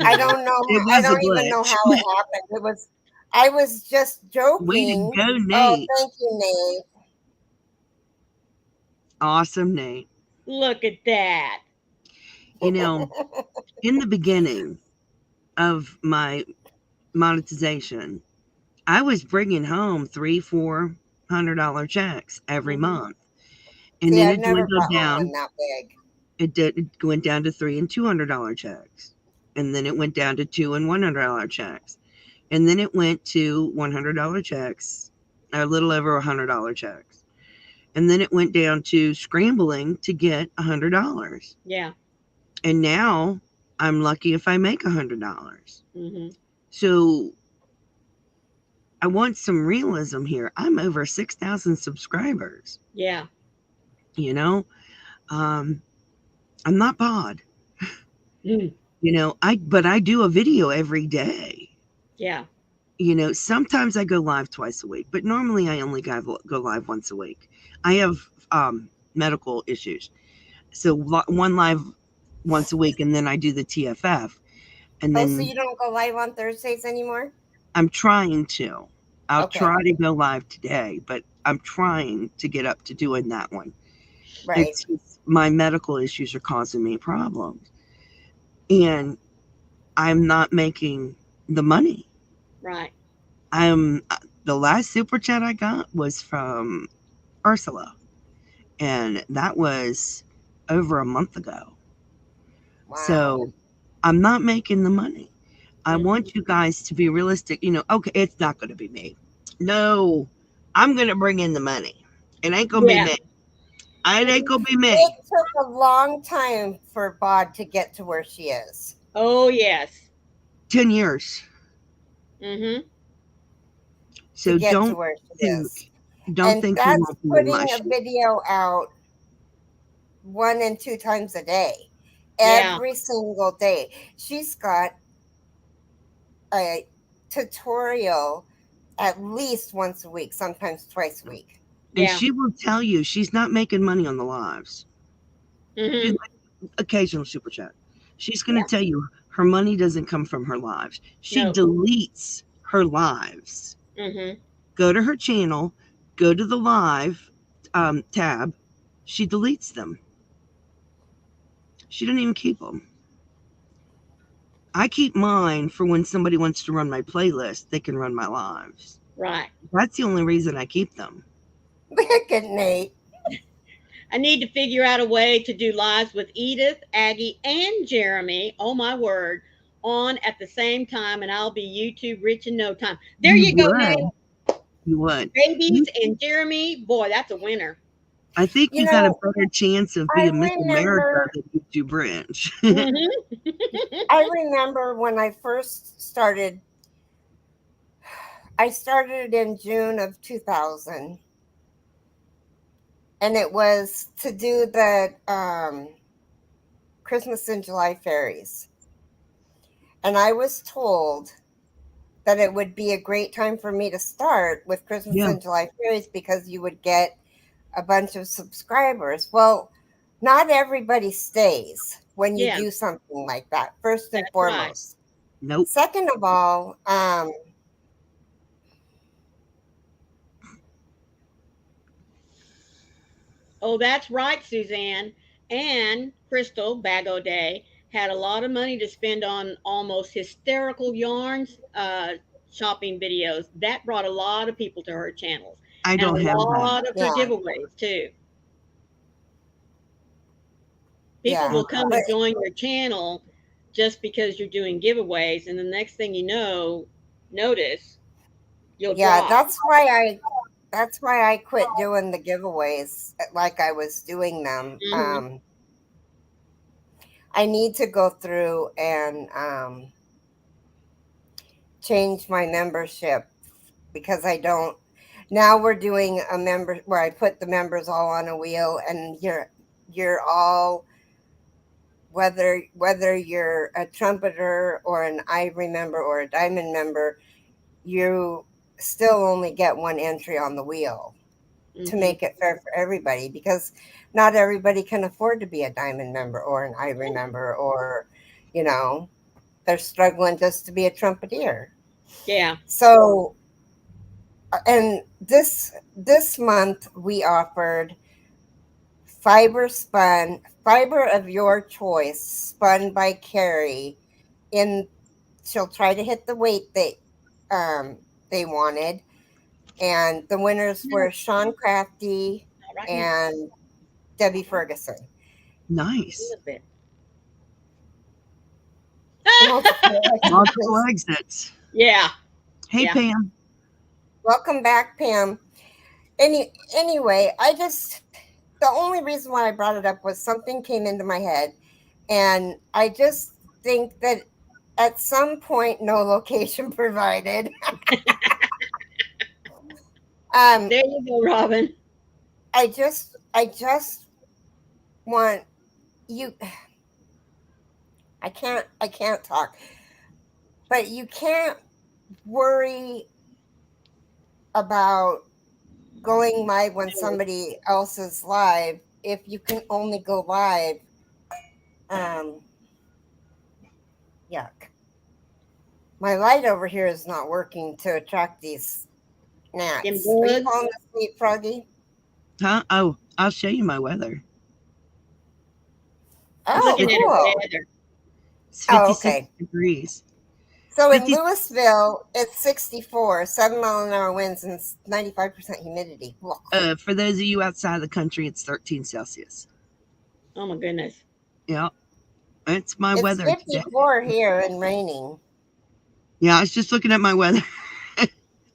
Speaker 1: I
Speaker 3: Yeah,
Speaker 1: don't know.
Speaker 3: it
Speaker 1: I
Speaker 3: was a
Speaker 1: don't even know
Speaker 3: glitch.
Speaker 1: how it happened. It was. I was just
Speaker 3: Way to
Speaker 1: joking.
Speaker 3: go,
Speaker 1: Oh,
Speaker 3: Nate.
Speaker 1: thank you, Nate.
Speaker 3: Awesome, Nate.
Speaker 2: Look at that.
Speaker 3: You know, in the beginning of my monetization, I was bringing home $300-400 checks every
Speaker 2: Hmm.
Speaker 3: month, and
Speaker 1: See,
Speaker 3: then
Speaker 1: I've
Speaker 3: it
Speaker 1: never
Speaker 3: dwindled
Speaker 1: brought home
Speaker 3: down.
Speaker 1: one that big.
Speaker 3: It went down to $300 and $200 checks, and then it went down to $200 and $100 checks, and then it went to $100 checks, a little over $100 checks, and then it went down to scrambling to get $100,
Speaker 2: Yeah.
Speaker 3: and now I'm lucky if I make $100.
Speaker 2: Hmm.
Speaker 3: So I want some realism here. I'm over 6,000 subscribers.
Speaker 2: Yeah.
Speaker 3: You know, um, I'm not pod.
Speaker 2: Mm.
Speaker 3: But I do a video every day.
Speaker 2: Yeah.
Speaker 3: Sometimes I go live twice a week, but normally I only go live once a week. I have medical issues, so one live once a week, and then I do the TFF, and
Speaker 1: Oh, so
Speaker 3: then
Speaker 1: you don't go live on Thursdays anymore?
Speaker 3: I'm trying to. I'll
Speaker 1: Okay,
Speaker 3: try to go live today, but I'm trying to get up to doing that one.
Speaker 1: right.
Speaker 3: It's just my medical issues are causing me problems, and I'm not making the money.
Speaker 2: Right.
Speaker 3: I'm The last super chat I got was from Ursula, and that was over a month ago.
Speaker 1: Wow.
Speaker 3: So I'm not making the money. I
Speaker 2: Hmm.
Speaker 3: want you guys to be realistic. Okay, it's not going to be me. No, I'm going to bring in the money. It ain't going to be
Speaker 2: Yeah.
Speaker 3: me. It ain't going to be
Speaker 1: It
Speaker 3: me.
Speaker 1: took a long time for Bod to get to where she is.
Speaker 2: Oh, yes.
Speaker 3: 10 years.
Speaker 2: Hmm.
Speaker 1: To
Speaker 3: So
Speaker 1: get to
Speaker 3: don't
Speaker 1: where she is.
Speaker 3: think, don't
Speaker 1: And
Speaker 3: think you
Speaker 1: that's
Speaker 3: won't be in my
Speaker 1: putting a
Speaker 3: shoes.
Speaker 1: video out 1 and 2 times a day,
Speaker 2: Yeah.
Speaker 1: every single day. She's got a tutorial at least once a week, sometimes twice a week.
Speaker 3: And
Speaker 2: Yeah.
Speaker 3: she will tell you she's not making money on the lives. She's
Speaker 2: Hmm.
Speaker 3: like occasional super chat. She's going
Speaker 2: Yeah.
Speaker 3: to tell you her money doesn't come from her lives. She
Speaker 2: No.
Speaker 3: deletes her lives.
Speaker 2: Hmm.
Speaker 3: Go to her channel, go to the live tab. She deletes them. She doesn't even keep them. I keep mine for when somebody wants to run my playlist, they can run my lives.
Speaker 2: Right.
Speaker 3: That's the only reason I keep them.
Speaker 1: Look at Nate.
Speaker 2: I need to figure out a way to do lives with Edith, Aggie, and Jeremy. Oh my word. On at the same time, and I'll be YouTube rich in no time. There
Speaker 3: You
Speaker 2: you go, Nate.
Speaker 3: would. You would.
Speaker 2: Babies
Speaker 3: You,
Speaker 2: and Jeremy. Boy, that's a winner.
Speaker 3: I think
Speaker 1: You
Speaker 3: you got a
Speaker 1: know,
Speaker 3: better chance of
Speaker 1: I
Speaker 3: being Miss America
Speaker 1: remember
Speaker 3: than YouTube Ranch.
Speaker 2: Hmm.
Speaker 1: I remember when I first started, I started in June of 2000, and it was to do the Christmas in July fairies. And I was told that it would be a great time for me to start with Christmas
Speaker 3: Yeah,
Speaker 1: in July fairies because you would get a bunch of subscribers. Well, not everybody stays when you
Speaker 2: Yeah,
Speaker 1: do something like that, first and
Speaker 2: that's right.
Speaker 1: foremost.
Speaker 3: nope.
Speaker 1: Second of all,
Speaker 2: Oh, that's right, Suzanne. And Crystal Bag O'Day had a lot of money to spend on almost hysterical yarns. shopping videos. That brought a lot of people to her channels
Speaker 3: I
Speaker 2: and
Speaker 3: don't
Speaker 2: a
Speaker 3: have that.
Speaker 2: lot of her
Speaker 1: Yeah.
Speaker 2: giveaways too. People
Speaker 1: Yeah.
Speaker 2: will come
Speaker 1: But
Speaker 2: and join your channel just because you're doing giveaways, and the next thing you know, notice you'll
Speaker 1: yeah,
Speaker 2: drop.
Speaker 1: that's why I quit doing the giveaways like I was doing them.
Speaker 2: Hmm.
Speaker 1: I need to go through and change my membership because I don't. Now we're doing a member where I put the members all on a wheel, and you're all, whether you're a trumpeter or an ivory member or a diamond member, you still only get one entry on the wheel to
Speaker 2: Hmm.
Speaker 1: make it fair for everybody, because not everybody can afford to be a diamond member or an ivory member, or you know they're struggling just to be a trumpeter.
Speaker 2: Yeah.
Speaker 1: So, and this month we offered fiber of your choice, spun by Keri. In She'll try to hit the weight um they wanted, and the winners
Speaker 2: No,
Speaker 1: were Sean Crafty
Speaker 2: not right now.
Speaker 1: and Debbie Ferguson.
Speaker 2: A
Speaker 3: Nice.
Speaker 2: little bit.
Speaker 1: Multiple
Speaker 3: Multiple
Speaker 1: exits.
Speaker 3: exits.
Speaker 2: Yeah.
Speaker 3: Hey,
Speaker 2: Yeah.
Speaker 3: Pam.
Speaker 1: Welcome back, Pam. Anyway, the only reason why I brought it up was something came into my head, and I just think that at some point, no location provided. um,
Speaker 2: There you go, Robin.
Speaker 1: I just want you. I can't talk, but you can't worry about going live when somebody else is live if you can only go live. Um, Yuck. My light over here is not working to attract these
Speaker 2: Them
Speaker 1: gnats. Are you
Speaker 2: bugs.
Speaker 1: falling asleep, Froggy?
Speaker 3: Huh? Oh, I'll show you my weather.
Speaker 2: He's
Speaker 1: Oh,
Speaker 2: looking
Speaker 3: It,
Speaker 2: at her
Speaker 1: cool.
Speaker 2: weather.
Speaker 3: it's
Speaker 1: Oh,
Speaker 3: 56
Speaker 1: okay.
Speaker 3: degrees.
Speaker 1: So in
Speaker 3: 50.
Speaker 1: Louisville, it's 64, 7-mile-an-hour winds, and 95% humidity.
Speaker 3: For those of you outside of the country, it's 13 Celsius.
Speaker 2: Oh my goodness.
Speaker 3: Yeah, it's my
Speaker 1: It's
Speaker 3: weather today.
Speaker 1: 54 here and raining.
Speaker 3: Yeah, I was just looking at my weather.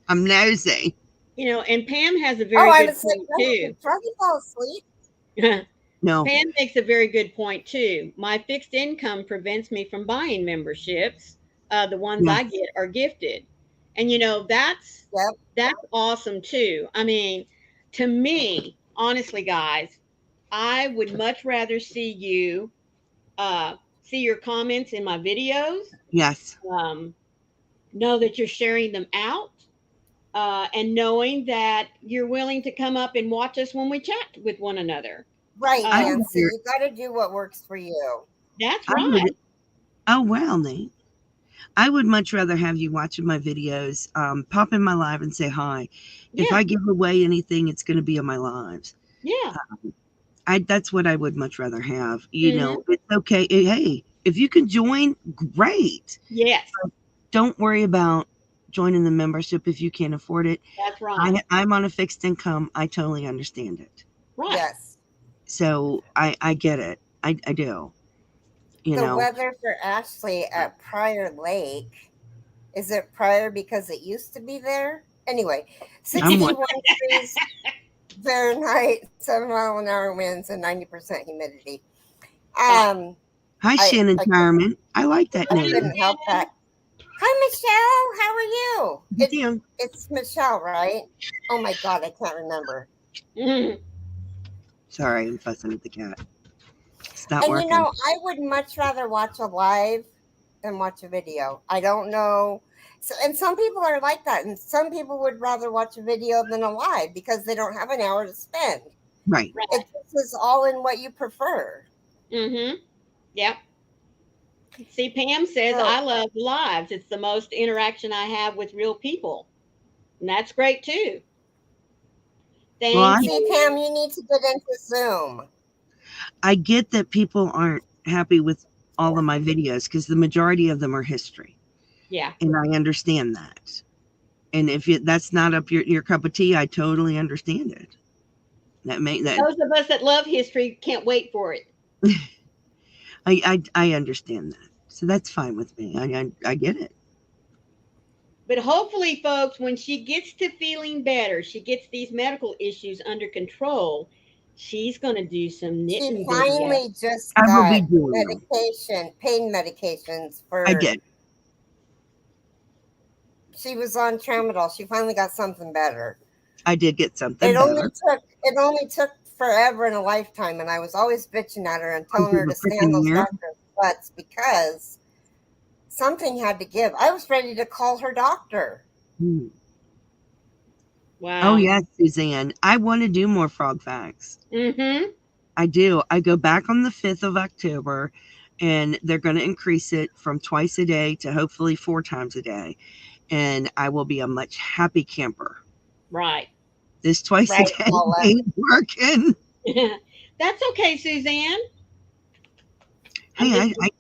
Speaker 3: I'm nosy.
Speaker 2: You know, and Pam has a
Speaker 1: Oh,
Speaker 2: very
Speaker 1: I
Speaker 2: good
Speaker 1: was like,
Speaker 2: point
Speaker 1: "Wait,
Speaker 2: too.
Speaker 1: did Froggy fall asleep?"
Speaker 3: No,
Speaker 2: Pam makes a very good point too. My fixed income prevents me from buying memberships. The ones
Speaker 3: yeah,
Speaker 2: I get are gifted, and you know
Speaker 1: Yep.
Speaker 2: that's awesome too. I mean, to me, honestly, guys, I would much rather see you see your comments in my videos.
Speaker 3: yes.
Speaker 2: Um, know that you're sharing them out, and knowing that you're willing to come up and watch us when we chat with one another.
Speaker 1: Right,
Speaker 3: I
Speaker 2: Uh,
Speaker 3: would.
Speaker 1: Nancy. You got to do what works for you.
Speaker 2: that's
Speaker 3: I would.
Speaker 2: right.
Speaker 3: Oh wow, Nate. I would much rather have you watching my videos, pop in my live and say hi. If
Speaker 2: Yeah.
Speaker 3: I give away anything, it's going to be on my lives.
Speaker 2: Yeah.
Speaker 3: That's what I would much rather have.
Speaker 2: Hmm.
Speaker 3: It's okay. Hey, if you can join, great.
Speaker 2: Yes.
Speaker 3: Don't worry about joining the membership if you can't afford it.
Speaker 2: That's right.
Speaker 3: I'm on a fixed income. I totally understand it.
Speaker 2: Right.
Speaker 1: Yes.
Speaker 3: So I get it. I do. You
Speaker 1: The
Speaker 3: know,
Speaker 1: weather for Ashley at Prior Lake, is it Prior because it used to be there? Anyway,
Speaker 3: I'm what?
Speaker 1: 61 degrees Fahrenheit, 7-mile-an-hour winds, and 90% humidity.
Speaker 2: Uh,
Speaker 3: Hi,
Speaker 1: I
Speaker 3: Shannon
Speaker 1: I,
Speaker 3: Tireman. I like that
Speaker 1: I
Speaker 3: name.
Speaker 1: couldn't help that. Hi, Michelle. How are you?
Speaker 3: Damn.
Speaker 1: It's Michelle, right? Oh my God, I can't remember.
Speaker 2: mhm.
Speaker 3: Sorry, I'm fussing at the cat. It's not
Speaker 1: And
Speaker 3: working.
Speaker 1: I would much rather watch a live than watch a video. I don't know. So, and some people are like that, and some people would rather watch a video than a live because they don't have an hour to spend.
Speaker 3: Right.
Speaker 2: Right.
Speaker 1: It just is all in what you prefer.
Speaker 2: Mhm. Yep. See, Pam says
Speaker 1: So,
Speaker 2: I love lives. It's the most interaction I have with real people, and that's great too.
Speaker 3: Well,
Speaker 2: Thank
Speaker 1: see,
Speaker 2: you.
Speaker 1: Pam, you need to get into Zoom.
Speaker 3: I get that people aren't happy with all of my videos because the majority of them are history.
Speaker 2: Yeah.
Speaker 3: and I understand that. And if that's not up your cup of tea, I totally understand it. That may that
Speaker 2: Those of us that love history can't wait for it.
Speaker 3: I understand that. So that's fine with me. I get it.
Speaker 2: But hopefully, folks, when she gets to feeling better, she gets these medical issues under control, she's going to do some
Speaker 1: She
Speaker 2: knitting video.
Speaker 1: finally just
Speaker 3: I will
Speaker 1: got
Speaker 3: be doing them.
Speaker 1: pain medications
Speaker 3: I
Speaker 1: for.
Speaker 3: did.
Speaker 1: She was on tramadol. She finally got something better.
Speaker 3: I did get something better.
Speaker 1: It only took forever in a lifetime, and I was always bitching at her and telling her
Speaker 3: Until
Speaker 1: to
Speaker 3: the
Speaker 1: stand
Speaker 3: freaking
Speaker 1: those
Speaker 3: year.
Speaker 1: doctors' butts because something had to give. I was ready to call her doctor.
Speaker 3: Hmm. Oh
Speaker 2: Wow.
Speaker 3: yes, Suzanne. I want to do more frog facts.
Speaker 2: Mm-hmm.
Speaker 3: I do. I go back on the 5th of October, and they're going to increase it from twice a day to hopefully 4 times a day. And I will be a much happy camper.
Speaker 2: Right.
Speaker 3: This twice a
Speaker 1: Right,
Speaker 3: day
Speaker 1: Paula.
Speaker 3: ain't working.
Speaker 2: That's okay, Suzanne. I'm
Speaker 3: Hey,
Speaker 2: just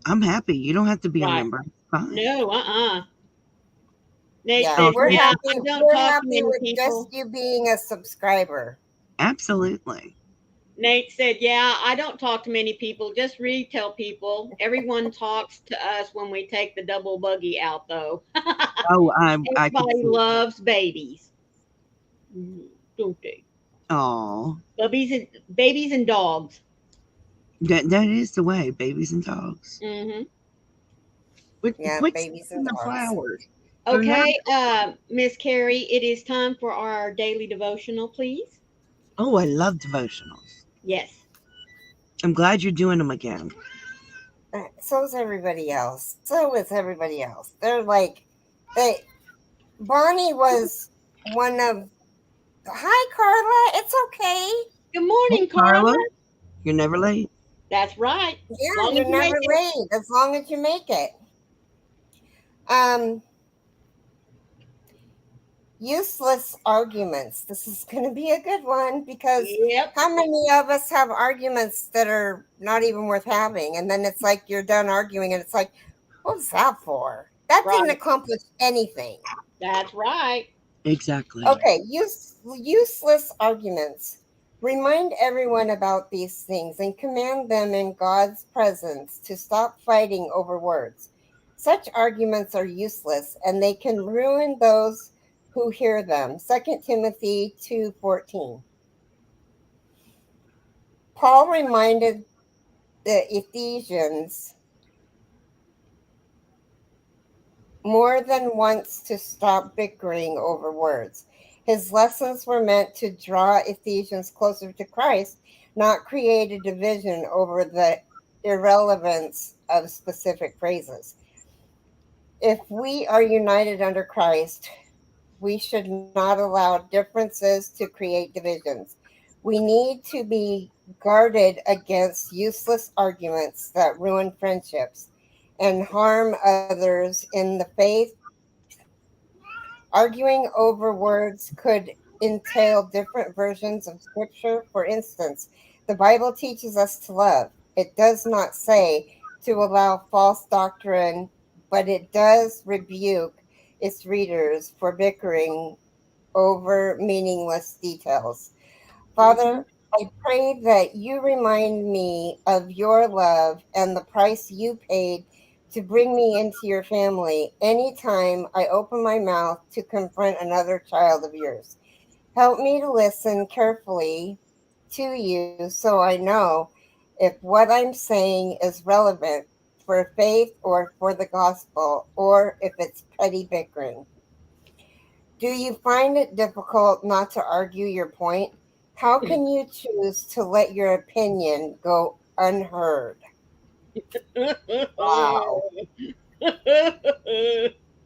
Speaker 3: I'm happy. You don't have to be a
Speaker 2: right.
Speaker 3: member. It's fine.
Speaker 2: No, Nate
Speaker 1: Yeah,
Speaker 3: Oh,
Speaker 2: said,
Speaker 1: we're
Speaker 2: "Yeah,
Speaker 3: thank
Speaker 2: I
Speaker 3: you.
Speaker 2: don't
Speaker 1: We're
Speaker 2: talk to
Speaker 1: happy
Speaker 2: many
Speaker 1: with just
Speaker 2: people."
Speaker 1: you being a subscriber.
Speaker 3: Absolutely.
Speaker 2: Nate said, "Yeah, I don't talk to many people. Just tell people. Everyone talks to us when we take the double buggy out, though.
Speaker 3: Oh, I could
Speaker 2: Everybody
Speaker 3: see.
Speaker 2: loves babies, don't they?
Speaker 3: Oh,
Speaker 2: Babies and dogs.
Speaker 3: that is the way, babies and dogs.
Speaker 2: Hmm.
Speaker 1: Yeah,
Speaker 3: Quit
Speaker 1: babies and
Speaker 3: sniffing the
Speaker 1: dogs.
Speaker 3: flowers. They're not.
Speaker 2: Okay, Miss Keri, it is time for our daily devotional, please.
Speaker 3: Oh, I love devotionals.
Speaker 2: Yes.
Speaker 3: I'm glad you're doing them again.
Speaker 1: So is everybody else. So is everybody else. They're like, they. Bonnie was one of. Hi, Carla. It's okay.
Speaker 2: Good
Speaker 3: Hey,
Speaker 2: morning, Carla.
Speaker 3: Carla, you're never late.
Speaker 2: That's right. As
Speaker 1: Yeah,
Speaker 2: long as
Speaker 1: you're
Speaker 2: you
Speaker 1: never
Speaker 2: make it.
Speaker 1: late as long as you make it. Um, Useless arguments. This is going to be a good one because
Speaker 2: Yep.
Speaker 1: how many of us have arguments that are not even worth having? And then it's like you're done arguing and it's like, what was that for? That didn't
Speaker 2: Right.
Speaker 1: accomplish anything.
Speaker 2: That's right.
Speaker 3: Exactly.
Speaker 1: Okay, useless arguments. Remind everyone about these things and command them in God's presence to stop fighting over words. Such arguments are useless and they can ruin those who hear them. 2 Timothy 2:14. Paul reminded the Ephesians more than once to stop bickering over words. His lessons were meant to draw Ephesians closer to Christ, not create a division over the irrelevance of specific phrases. If we are united under Christ, we should not allow differences to create divisions. We need to be guarded against useless arguments that ruin friendships and harm others in the faith. Arguing over words could entail different versions of scripture. For instance, the Bible teaches us to love. It does not say to allow false doctrine, but it does rebuke its readers for bickering over meaningless details.
Speaker 2: Hmm.
Speaker 1: Father, I pray that you remind me of your love and the price you paid to bring me into your family anytime I open my mouth to confront another child of yours. Help me to listen carefully to you so I know if what I'm saying is relevant for faith or for the gospel or if it's petty bickering. Do you find it difficult not to argue your point? How can you choose to let your opinion go unheard? Wow.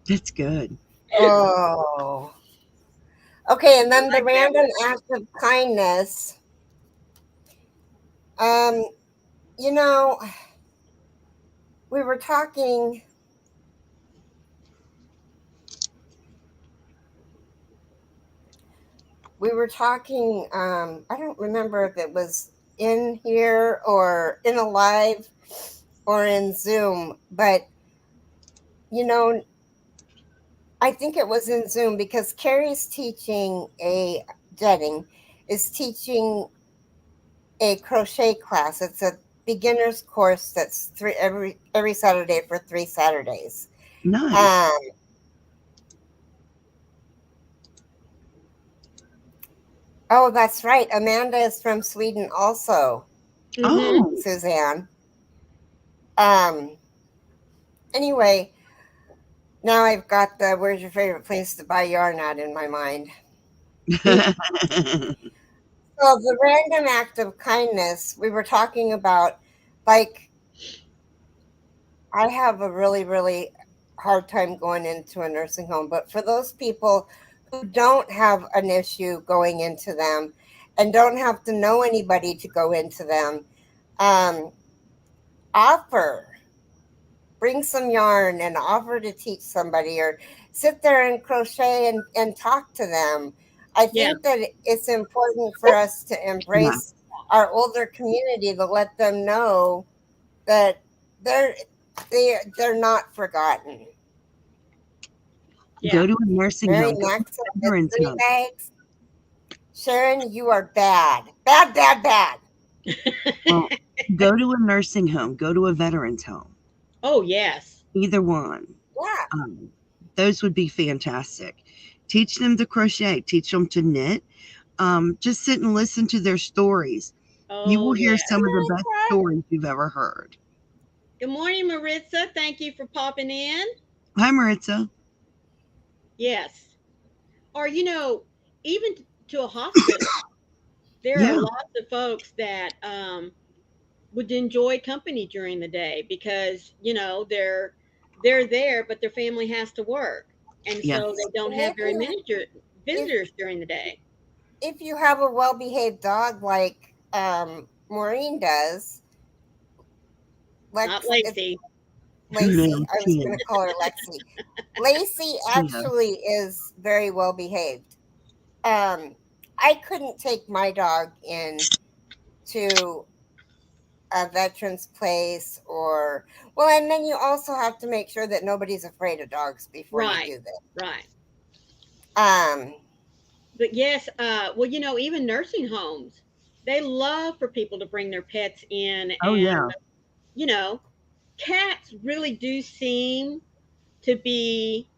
Speaker 3: That's good.
Speaker 1: Oh. Okay, and
Speaker 2: I
Speaker 1: then the
Speaker 2: like that
Speaker 1: random
Speaker 2: one.
Speaker 1: act of kindness. Um, you know, we were talking I don't remember if it was in here or in a live or in Zoom, but you know, I think it was in Zoom because Keri's teaching a Jetting is teaching a crochet class. It's a beginner's course that's every Saturday for 3 Saturdays.
Speaker 3: Nice.
Speaker 1: Um, oh, that's right. Amanda is from Sweden also,
Speaker 2: Mm-hmm.
Speaker 3: Oh,
Speaker 1: Suzanne. Um, anyway, now I've got the where's your favorite place to buy yarn at in my mind. So the random act of kindness we were talking about, like I have a really, really hard time going into a nursing home, but for those people who don't have an issue going into them and don't have to know anybody to go into them, um, offer, bring some yarn and offer to teach somebody or sit there and crochet and talk to them. I
Speaker 2: Yeah.
Speaker 1: think that it's important for us to
Speaker 3: yeah.
Speaker 1: embrace our older community to let them know that they're they're not forgotten.
Speaker 2: Yeah.
Speaker 3: Go to a nursing
Speaker 1: Mary
Speaker 3: home. Go to
Speaker 1: Maxon
Speaker 3: a
Speaker 1: gets
Speaker 3: veterans
Speaker 1: three
Speaker 3: home.
Speaker 1: bags. Sharon, you are bad. Bad, bad, bad.
Speaker 3: Well, go to a nursing home. Go to a veterans home.
Speaker 2: Oh, yes.
Speaker 3: Either one.
Speaker 1: Yeah.
Speaker 3: Um, those would be fantastic. Teach them to crochet. Teach them to knit. Just sit and listen to their stories. You
Speaker 2: Oh,
Speaker 3: will hear
Speaker 2: yes.
Speaker 3: some of the best stories you've ever heard.
Speaker 2: Good morning, Maritza. Thank you for popping in.
Speaker 3: Hi, Maritza.
Speaker 2: Yes. Or, even to a hospital, there are
Speaker 3: Yeah,
Speaker 2: lots of folks that would enjoy company during the day because, they're there, but their family has to work. And so
Speaker 3: yes,
Speaker 2: they don't
Speaker 1: And
Speaker 2: have very many
Speaker 1: if
Speaker 2: visitors during the day.
Speaker 1: if you have a well behaved dog like Maureen does,
Speaker 2: Not
Speaker 1: Lex it's
Speaker 2: Lacey.
Speaker 1: Lacey.
Speaker 3: no,
Speaker 1: I was
Speaker 3: Tia,
Speaker 1: gonna call her Lexi. Lacey
Speaker 3: Tia.
Speaker 1: actually is very well behaved. Um I couldn't take my dog in to a veteran's place or well, and then you also have to make sure that nobody's afraid of dogs before you
Speaker 2: Right.
Speaker 1: do this.
Speaker 2: Right.
Speaker 1: Um
Speaker 2: But yes, well, even nursing homes, they love for people to bring their pets in.
Speaker 3: Oh
Speaker 2: And,
Speaker 3: yeah,
Speaker 2: you know, cats really do seem to be,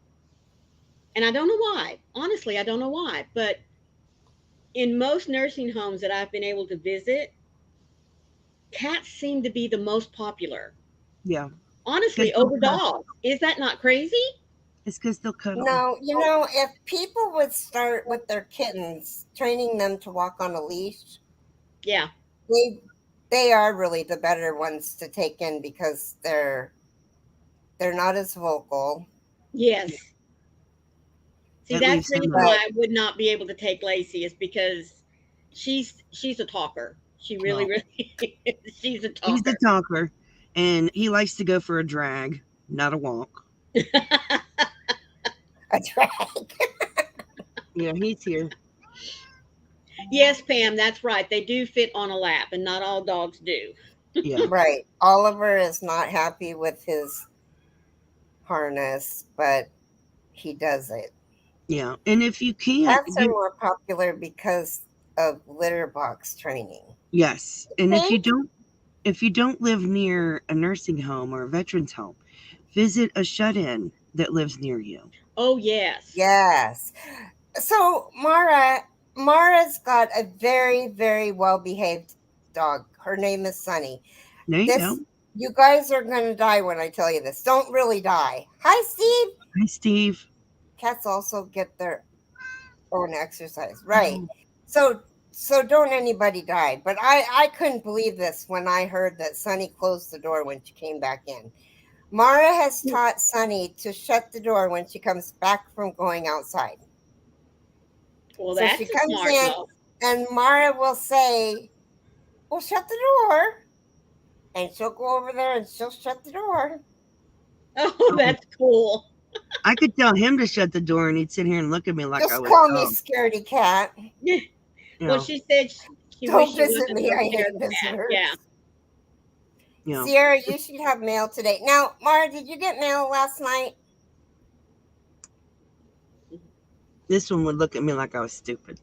Speaker 2: and I don't know why, honestly, I don't know why, but in most nursing homes that I've been able to visit, cats seem to be the most popular.
Speaker 3: yeah. Because
Speaker 2: Honestly,
Speaker 3: they'll
Speaker 2: over
Speaker 3: cuddle.
Speaker 2: dogs. Is that not crazy?
Speaker 3: It's because they'll cuddle.
Speaker 1: no, if people would start with their kittens, training them to walk on a leash,
Speaker 2: Yeah.
Speaker 1: they they are really the better ones to take in because they're not as vocal.
Speaker 2: Yes. See,
Speaker 3: It
Speaker 2: that's
Speaker 3: leaves
Speaker 2: the
Speaker 3: him
Speaker 2: reason
Speaker 3: out.
Speaker 2: why
Speaker 1: But
Speaker 2: I would not be able to take Lacey is because she's a talker. She really,
Speaker 3: Well,
Speaker 2: really she's a
Speaker 3: he's a
Speaker 2: talker.
Speaker 3: talker, and he likes to go for a drag, not a walk.
Speaker 1: a drag.
Speaker 3: Yeah, he's here.
Speaker 2: Yes, Pam, that's right. They do fit on a lap, and not all dogs do.
Speaker 3: Yeah,
Speaker 1: Right. Oliver is not happy with his harness, but he does it.
Speaker 3: yeah. And if you can't,
Speaker 1: Cats are more popular because of litter box training.
Speaker 3: yes. And
Speaker 1: Okay.
Speaker 3: if you don't live near a nursing home or a veterans home, visit a shut-in that lives near you.
Speaker 2: Oh, yes.
Speaker 1: Yes. So Mara's got a very, very well behaved dog. Her name is Sunny.
Speaker 3: There you go.
Speaker 1: This you guys are gonna die when I tell you this. Don't really die. Hi, Steve.
Speaker 3: Hi, Steve.
Speaker 1: Cats also get their own exercise. Right. So don't anybody die. But I couldn't believe this when I heard that Sunny closed the door when she came back in. Mara has taught Sunny to shut the door when she comes back from going outside.
Speaker 2: Well,
Speaker 1: So she
Speaker 2: that's a
Speaker 1: comes
Speaker 2: smart
Speaker 1: in
Speaker 2: move.
Speaker 1: and Mara will say, well, shut the door. And she'll go over there and she'll shut the door.
Speaker 2: Oh,
Speaker 3: Oh,
Speaker 2: that's cool.
Speaker 3: I could tell him to shut the door, and he'd sit here and look at me like I
Speaker 1: Just
Speaker 3: was
Speaker 1: call me
Speaker 3: dumb.
Speaker 1: scaredy cat.
Speaker 3: You
Speaker 2: Well,
Speaker 3: know,
Speaker 2: she said she wished
Speaker 1: Don't
Speaker 2: she
Speaker 1: visit
Speaker 2: wasn't
Speaker 1: me.
Speaker 2: so
Speaker 1: I
Speaker 2: scared
Speaker 1: hate
Speaker 2: of the cat.
Speaker 1: visitors.
Speaker 2: Yeah.
Speaker 3: you know.
Speaker 1: Sierra, you should have mail today. Now, Mara, did you get mail last night?
Speaker 3: This one would look at me like I was stupid.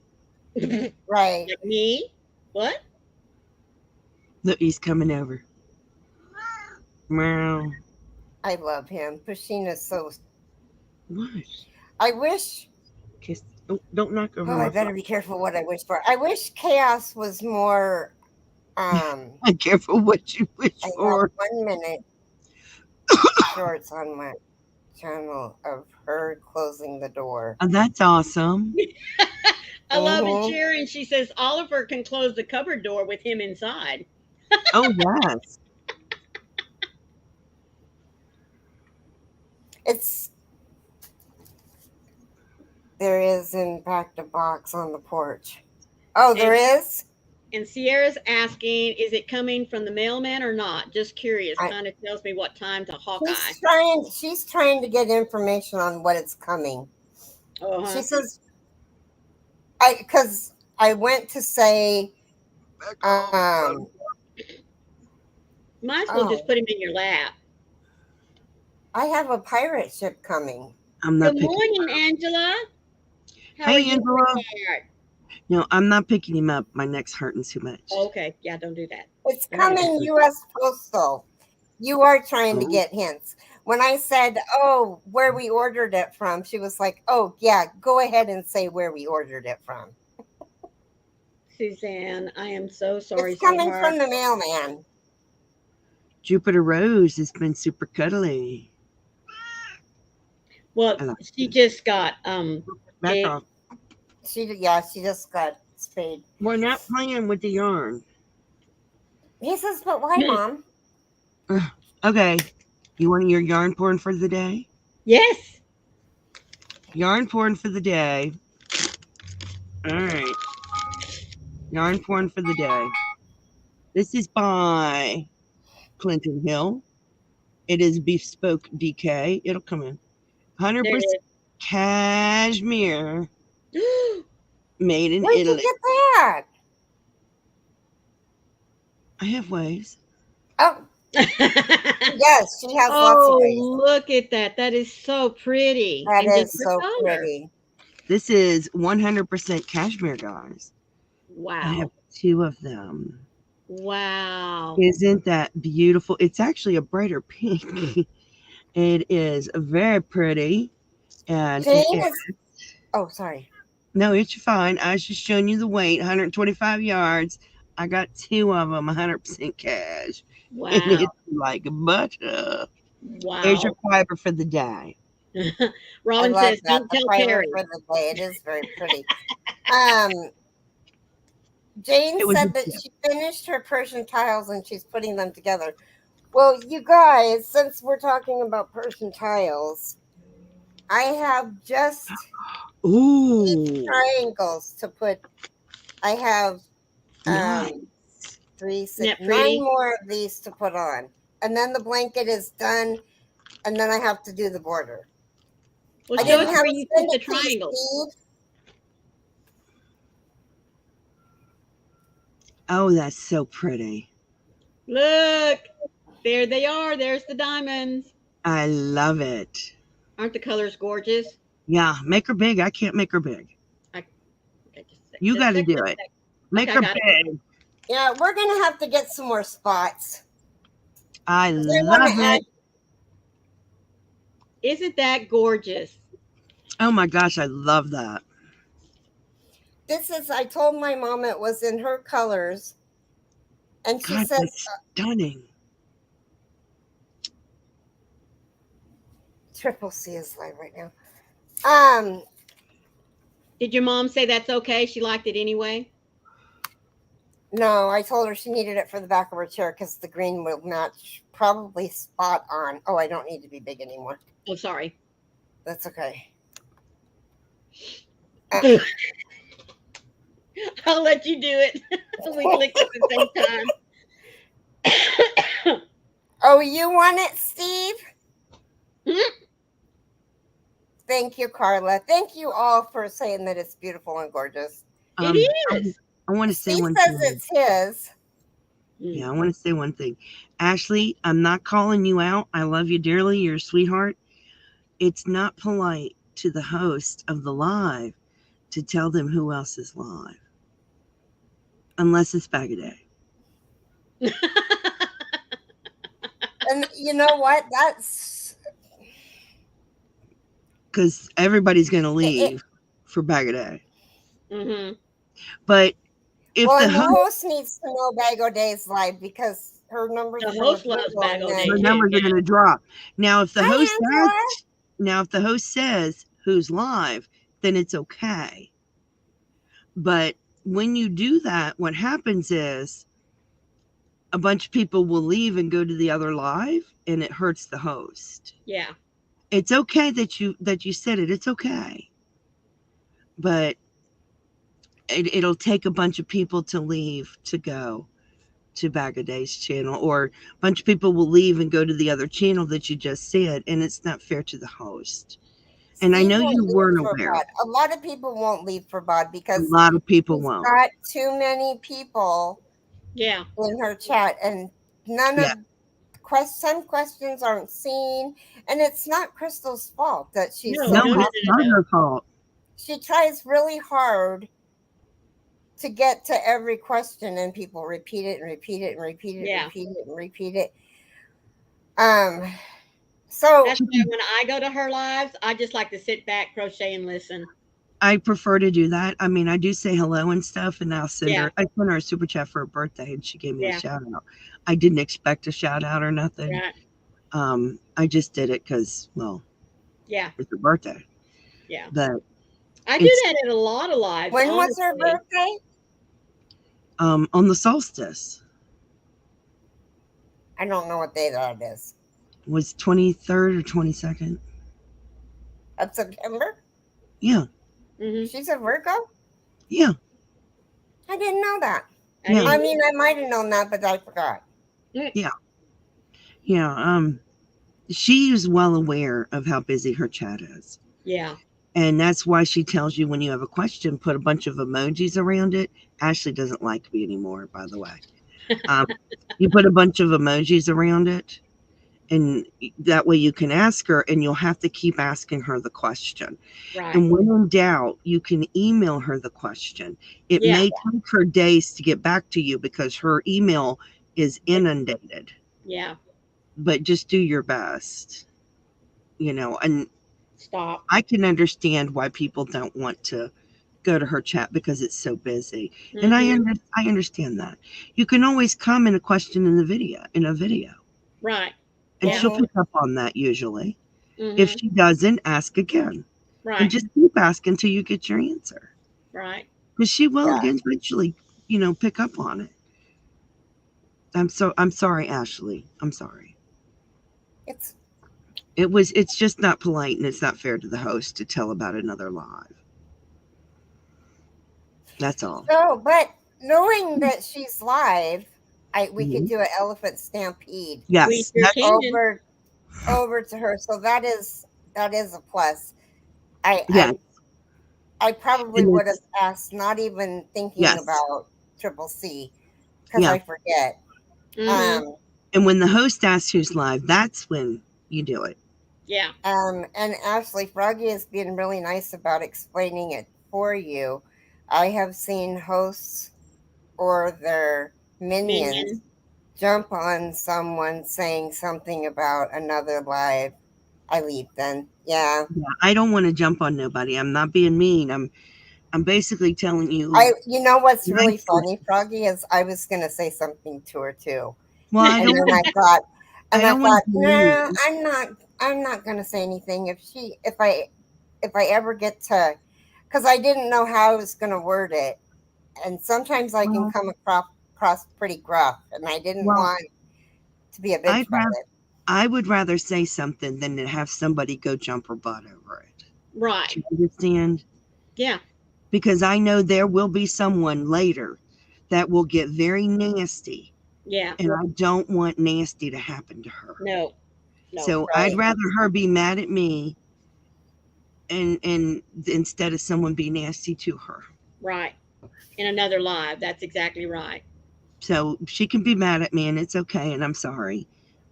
Speaker 1: Right.
Speaker 2: Like me? What?
Speaker 3: Look, he's coming over. Meow.
Speaker 1: I love him. Pushina's so.
Speaker 3: What?
Speaker 1: I wish.
Speaker 3: Kiss. Oh, don't knock over
Speaker 1: Oh,
Speaker 3: my
Speaker 1: I better be careful what I wish for. I wish chaos was more.
Speaker 3: Be careful what you wish
Speaker 1: I have
Speaker 3: for.
Speaker 1: 1 minute shorts on my channel of her closing the door.
Speaker 3: Oh, that's awesome.
Speaker 2: I love it,
Speaker 1: Mhm.
Speaker 2: Sharon. She says Oliver can close the cupboard door with him inside.
Speaker 3: Oh, yes.
Speaker 1: It's there is in fact a box on the porch. Oh, there
Speaker 2: And
Speaker 1: is.
Speaker 2: and Sierra's asking, is it coming from the mailman or not? Just curious.
Speaker 1: I,
Speaker 2: Kind of tells me what time to Hawkeye.
Speaker 1: she's trying to get information on what it's coming. She
Speaker 2: Uh-huh.
Speaker 1: says because I went to say
Speaker 2: Might as well just
Speaker 1: oh,
Speaker 2: put him in your lap.
Speaker 1: I have a pirate ship coming.
Speaker 3: I'm not
Speaker 2: Good
Speaker 3: picking.
Speaker 2: morning, Angela. How are
Speaker 3: Hey,
Speaker 2: you,
Speaker 3: Angela.
Speaker 2: sweetheart?
Speaker 3: No, I'm not picking him up. My neck's hurting too much.
Speaker 2: Okay, yeah, don't do that.
Speaker 1: It's
Speaker 2: Don't do that.
Speaker 1: coming US Postal. You are trying to
Speaker 3: Oh.
Speaker 1: get hints. When I said, "Oh, where we ordered it from," she was like, "Oh, yeah, go ahead and say where we ordered it from."
Speaker 2: Suzanne, I am so sorry,
Speaker 1: It's coming
Speaker 2: sweetheart.
Speaker 1: from the mailman.
Speaker 3: Jupiter Rose has been super cuddly.
Speaker 2: Well,
Speaker 3: I like
Speaker 2: she
Speaker 3: it.
Speaker 2: just got
Speaker 3: Back
Speaker 2: big.
Speaker 3: off.
Speaker 1: She just got spayed.
Speaker 3: We're not playing with the yarn.
Speaker 1: He says, "But why, Mom?"
Speaker 3: Okay. You want your yarn porn for the day?
Speaker 2: Yes.
Speaker 3: Yarn porn for the day. All right. Yarn porn for the day. This is by Clinton Hill. It is Bespoke DK. It'll come in.
Speaker 2: There
Speaker 3: 100%
Speaker 2: it
Speaker 3: cashmere
Speaker 2: is.
Speaker 3: made in
Speaker 1: Where'd you
Speaker 3: Italy.
Speaker 1: get that?
Speaker 3: I have ways.
Speaker 1: Oh, yes, she has lots of
Speaker 2: Oh,
Speaker 1: ways.
Speaker 2: look at that. That is so pretty.
Speaker 1: That
Speaker 2: And
Speaker 1: is
Speaker 2: different
Speaker 1: so
Speaker 2: color.
Speaker 1: pretty.
Speaker 3: This is 100% cashmere, guys. I have
Speaker 2: Wow.
Speaker 3: 2 of them.
Speaker 2: Wow.
Speaker 3: Isn't that beautiful? It's actually a brighter pink. It is very pretty. And it
Speaker 1: Jane
Speaker 3: is,
Speaker 1: is. Oh, sorry.
Speaker 3: no, it's fine. I was just showing you the weight 125 yards. I got 2 of them, 100% cash. And
Speaker 2: Wow.
Speaker 3: it's like butter. Here's your
Speaker 2: Wow.
Speaker 3: fiber for the day.
Speaker 1: I
Speaker 2: Robin
Speaker 1: love
Speaker 2: says,
Speaker 1: that.
Speaker 2: don't
Speaker 1: The
Speaker 2: tell
Speaker 1: fiber
Speaker 2: Keri.
Speaker 1: for the day. It is very pretty. Um, Jane
Speaker 3: It was a
Speaker 1: said that
Speaker 3: tip.
Speaker 1: she finished her Persian tiles and she's putting them together. Well, you guys, since we're talking about Persian tiles, I have just 8
Speaker 3: Ooh,
Speaker 1: triangles to put. I have
Speaker 3: nice.
Speaker 1: 3,
Speaker 2: Isn't
Speaker 1: 6,
Speaker 2: that
Speaker 1: 9
Speaker 2: pretty?
Speaker 1: more of these to put on, and then the blanket is done, and then I have to do the border.
Speaker 2: Well,
Speaker 1: I
Speaker 2: show
Speaker 1: didn't
Speaker 2: us
Speaker 1: have
Speaker 2: where
Speaker 1: to
Speaker 2: you
Speaker 1: send
Speaker 2: put the
Speaker 1: it to you,
Speaker 2: triangles.
Speaker 1: Steve.
Speaker 3: Oh, that's so pretty.
Speaker 2: Look. There they are. There's the diamonds.
Speaker 3: I love it.
Speaker 2: Aren't the colors gorgeous?
Speaker 3: Yeah, make her big. I can't make her big.
Speaker 2: I, okay,
Speaker 3: You
Speaker 2: just
Speaker 3: got to
Speaker 2: a sec,
Speaker 3: do
Speaker 2: just a
Speaker 3: it.
Speaker 2: sec.
Speaker 3: Make
Speaker 2: Okay, I
Speaker 3: her
Speaker 2: got it.
Speaker 3: big.
Speaker 1: Yeah, we're gonna have to get some more spots.
Speaker 3: I
Speaker 1: 'Cause I want
Speaker 3: love
Speaker 1: to add.
Speaker 3: it.
Speaker 2: Isn't that gorgeous?
Speaker 3: Oh my gosh, I love that.
Speaker 1: This is. I told my mom it was in her colors, and she
Speaker 3: God,
Speaker 1: says,
Speaker 3: that's stunning.
Speaker 1: "Triple C is live right now." Um,
Speaker 2: Did your mom say that's okay? She liked it anyway?
Speaker 1: no, I told her she needed it for the back of her chair because the green will match probably spot on. Oh, I don't need to be big anymore.
Speaker 2: Oh, sorry.
Speaker 1: That's okay.
Speaker 2: I'll let you do it. We clicked at the same time.
Speaker 1: Oh, you want it, Steve?
Speaker 2: Hmm?
Speaker 1: Thank you, Carla. Thank you all for saying that it's beautiful and gorgeous.
Speaker 2: It is.
Speaker 3: I want to say
Speaker 1: Steve
Speaker 3: one
Speaker 1: says
Speaker 3: thing.
Speaker 1: it's his.
Speaker 3: Yeah, I want to say one thing. Ashley, I'm not calling you out. I love you dearly. You're a sweetheart. It's not polite to the host of the live to tell them who else is live, unless it's Bag a Day.
Speaker 1: And you know what? That's
Speaker 3: Because everybody's going to
Speaker 1: it.
Speaker 3: leave for Bag a Day.
Speaker 2: Mm-hmm.
Speaker 3: But if
Speaker 1: Well,
Speaker 3: the
Speaker 1: and the
Speaker 3: host,
Speaker 1: host needs to know Bago Day's live because her numbers
Speaker 2: The
Speaker 1: are
Speaker 2: host
Speaker 1: gonna
Speaker 2: loves
Speaker 1: triple, and
Speaker 2: Bago
Speaker 1: then-
Speaker 2: Day.
Speaker 3: her numbers are going to drop. Now, if the
Speaker 1: Hi,
Speaker 3: host
Speaker 1: Angela.
Speaker 3: asks, now if the host says who's live, then it's okay. But when you do that, what happens is a bunch of people will leave and go to the other live, and it hurts the host.
Speaker 2: Yeah.
Speaker 3: It's okay that you said it. It's okay, but it'll take a bunch of people to leave to go to Bag a Day's channel, or a bunch of people will leave and go to the other channel that you just said, and it's not fair to the host. And I
Speaker 1: Steve
Speaker 3: know
Speaker 1: won't
Speaker 3: you
Speaker 1: leave
Speaker 3: weren't
Speaker 1: for
Speaker 3: aware.
Speaker 1: Bod. A lot of people won't leave for Bod
Speaker 3: A
Speaker 1: because
Speaker 3: lot of people
Speaker 1: she's
Speaker 3: won't.
Speaker 1: got too many people
Speaker 2: Yeah.
Speaker 1: in her chat, and none
Speaker 3: Yeah.
Speaker 1: of some questions aren't seen, and it's not Crystal's fault that she's
Speaker 2: No,
Speaker 1: so
Speaker 3: No,
Speaker 2: no, no,
Speaker 3: it's not her fault.
Speaker 1: she tries really hard to get to every question, and people repeat it and repeat it and repeat it,
Speaker 2: Yeah.
Speaker 1: repeat it and repeat it. So
Speaker 2: That's why when I go to her lives, I just like to sit back, crochet, and listen.
Speaker 3: I prefer to do that. I mean, I do say hello and stuff, and I'll send
Speaker 2: Yeah.
Speaker 3: her. I sent her a super chat for her birthday, and she gave me
Speaker 2: Yeah.
Speaker 3: a shout out. I didn't expect a shout out or nothing.
Speaker 2: Right.
Speaker 3: I just did it because, well,
Speaker 2: Yeah.
Speaker 3: it's her birthday.
Speaker 2: Yeah.
Speaker 3: But
Speaker 2: I do
Speaker 3: It's-
Speaker 2: that at a lot of lives.
Speaker 1: when was her
Speaker 2: honestly.
Speaker 1: birthday?
Speaker 3: on the solstice
Speaker 1: I don't know what day that is.
Speaker 3: was 23rd or 22nd.
Speaker 1: Of September?
Speaker 3: Yeah,
Speaker 2: Mm-hmm.
Speaker 1: She's a Virgo?
Speaker 3: yeah,
Speaker 1: I didn't know that.
Speaker 3: Yeah.
Speaker 1: I mean, I might have known that, but I forgot.
Speaker 3: yeah. She is well aware of how busy her chat is.
Speaker 2: Yeah.
Speaker 3: And that's why she tells you when you have a question, put a bunch of emojis around it. Ashley doesn't like me anymore, by the way. You put a bunch of emojis around it, and that way you can ask her, and you'll have to keep asking her the question.
Speaker 2: Right.
Speaker 3: And when in doubt, you can email her the question. It
Speaker 2: Yeah.
Speaker 3: may take her days to get back to you because her email is inundated,
Speaker 2: Yeah.
Speaker 3: but just do your best. And
Speaker 2: Stop.
Speaker 3: I can understand why people don't want to go to her chat because it's so busy. And
Speaker 2: Mhm.
Speaker 3: I understand that. You can always comment a question in a video,
Speaker 2: Right.
Speaker 3: and
Speaker 2: Yeah.
Speaker 3: she'll pick up on that usually.
Speaker 2: Mhm.
Speaker 3: If she doesn't, ask again, and
Speaker 2: Right.
Speaker 3: just keep asking until you get your answer,
Speaker 2: Right.
Speaker 3: because she will
Speaker 1: Yeah.
Speaker 3: eventually, pick up on it. I'm sorry, Ashley. I'm sorry. It's just not polite, and it's not fair to the host to tell about another live. That's all.
Speaker 1: So, but knowing that she's live, we could
Speaker 3: Mhm.
Speaker 1: do an elephant stampede
Speaker 2: We
Speaker 3: Yes,
Speaker 2: sure can.
Speaker 1: over to her. So that is a plus.
Speaker 3: yes,
Speaker 1: I probably
Speaker 3: And
Speaker 1: would have asked, not even thinking
Speaker 3: Yes.
Speaker 1: about Triple C, because
Speaker 3: Yeah.
Speaker 1: I forget.
Speaker 2: Mhm.
Speaker 3: and when the host asks who's live, that's when you do it.
Speaker 2: Yeah.
Speaker 1: And Ashley, Froggy has been really nice about explaining it for you. I have seen hosts or their minions
Speaker 2: Minion.
Speaker 1: jump on someone saying something about another live. I leave then. Yeah.
Speaker 3: Yeah, I don't want to jump on nobody. I'm not being mean. I'm basically telling you.
Speaker 1: You know what's really
Speaker 3: Nicely.
Speaker 1: funny, Froggy, is I was gonna say something to her too.
Speaker 3: Well, I
Speaker 1: And
Speaker 3: don't.
Speaker 1: then I thought,
Speaker 3: I don't want to be
Speaker 1: no,
Speaker 3: mean.
Speaker 1: I'm not gonna say anything. If I ever get to, because I didn't know how I was gonna word it, and sometimes I can
Speaker 3: Well-
Speaker 1: come across pretty gruff, and I didn't
Speaker 3: Well,
Speaker 1: want to be a bitch
Speaker 3: I'd
Speaker 1: about
Speaker 3: rather-
Speaker 1: it.
Speaker 3: I would rather say something than to have somebody go jump her butt over it.
Speaker 2: Right.
Speaker 3: Do you understand?
Speaker 2: Yeah.
Speaker 3: Because I know there will be someone later that will get very nasty,
Speaker 2: Yeah.
Speaker 3: and I don't want nasty to happen to her.
Speaker 2: No. No.
Speaker 3: So
Speaker 1: Right.
Speaker 3: I'd rather her be mad at me, and instead of someone be nasty to her.
Speaker 2: Right. In another live. That's exactly right.
Speaker 3: So she can be mad at me, and it's okay, and I'm sorry,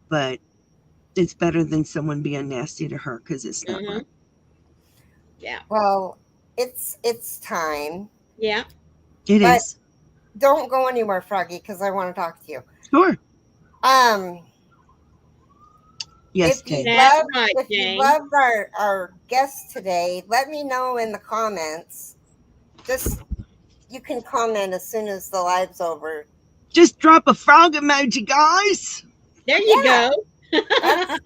Speaker 3: but it's better than someone being nasty to her, because it's not
Speaker 2: Mhm.
Speaker 3: right.
Speaker 2: Yeah.
Speaker 1: Well, it's time,
Speaker 2: Yeah.
Speaker 3: It
Speaker 1: but
Speaker 3: is.
Speaker 1: don't go anywhere, Froggy, because I want to talk to you.
Speaker 3: Sure.
Speaker 1: Um,
Speaker 3: Yes, Kay.
Speaker 2: That's right,
Speaker 1: if you
Speaker 2: Jane.
Speaker 1: loved our guest today, let me know in the comments. Just you can comment as soon as the live's over.
Speaker 3: Just drop a frog emoji, guys.
Speaker 2: There you
Speaker 1: Yeah,
Speaker 2: go.
Speaker 1: that's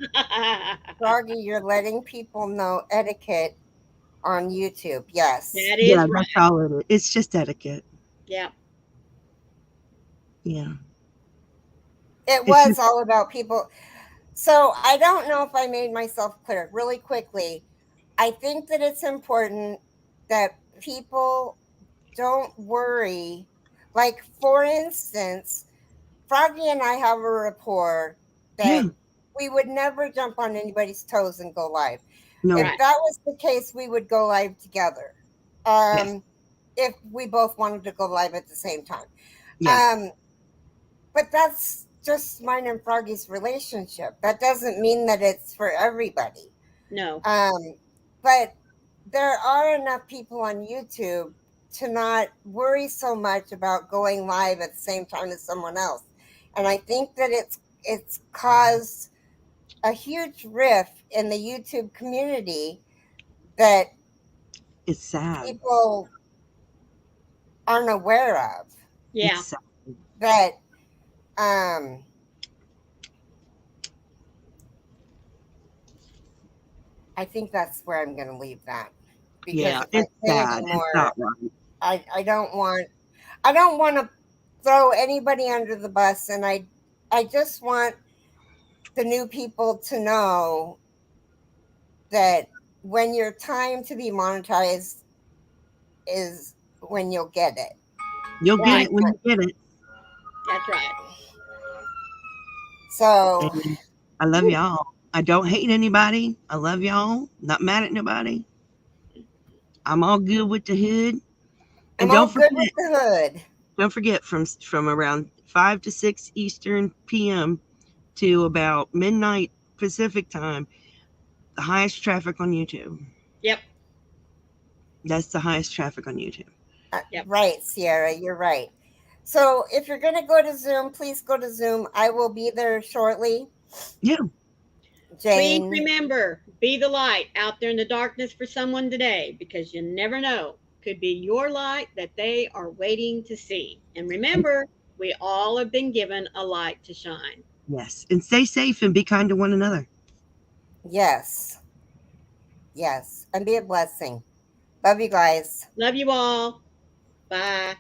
Speaker 1: Froggy. You're letting people know etiquette on YouTube. Yes,
Speaker 2: That
Speaker 3: Yeah,
Speaker 2: is right.
Speaker 3: that's all it is. It's just etiquette.
Speaker 2: Yeah.
Speaker 3: Yeah.
Speaker 1: it
Speaker 3: It's
Speaker 1: was
Speaker 3: just,
Speaker 1: all about people. So I don't know if I made myself clear really quickly. I think that it's important that people don't worry. Like, for instance, Froggy and I have a rapport
Speaker 3: yeah.
Speaker 1: that we would never jump on anybody's toes and go live.
Speaker 3: No.
Speaker 1: If
Speaker 2: Right.
Speaker 1: that was the case, we would go live together.
Speaker 3: Yes.
Speaker 1: If we both wanted to go live at the same time.
Speaker 3: Yes.
Speaker 1: Um, but that's just mine and Froggy's relationship. That doesn't mean that it's for everybody.
Speaker 2: No.
Speaker 1: But there are enough people on YouTube to not worry so much about going live at the same time as someone else. And I think that it's caused a huge rift in the YouTube community that
Speaker 3: It's sad.
Speaker 1: people aren't aware of.
Speaker 2: Yeah.
Speaker 3: It's sad.
Speaker 1: That um I think that's where I'm going to leave that, because
Speaker 3: Yeah,
Speaker 1: if I
Speaker 3: it's
Speaker 1: say
Speaker 3: sad. It's
Speaker 1: anymore,
Speaker 3: not right.
Speaker 1: I don't want to throw anybody under the bus, and I just want the new people to know that when your time to be monetized is when you'll get it.
Speaker 3: You'll get
Speaker 2: Right.
Speaker 3: it when you get it.
Speaker 2: That's right.
Speaker 1: So
Speaker 3: And I love y'all. I don't hate anybody. I love y'all. Not mad at nobody. I'm all good with the hood. And
Speaker 1: I'm all good with the hood.
Speaker 3: don't forget from around 5 to 6 Eastern PM to about midnight Pacific time, the highest traffic on YouTube.
Speaker 2: Yep.
Speaker 3: That's the highest traffic on YouTube.
Speaker 2: Yep.
Speaker 1: Right, Sierra, you're right. So if you're going to go to Zoom, please go to Zoom. I will be there shortly.
Speaker 3: Yeah.
Speaker 2: Please
Speaker 1: Jane.
Speaker 2: remember, be the light out there in the darkness for someone today, because you never know. Could be your light that they are waiting to see. And remember, we all have been given a light to shine.
Speaker 3: Yes. And stay safe and be kind to one another.
Speaker 1: Yes. Yes. And be a blessing. Love you guys.
Speaker 2: Love you all. Bye.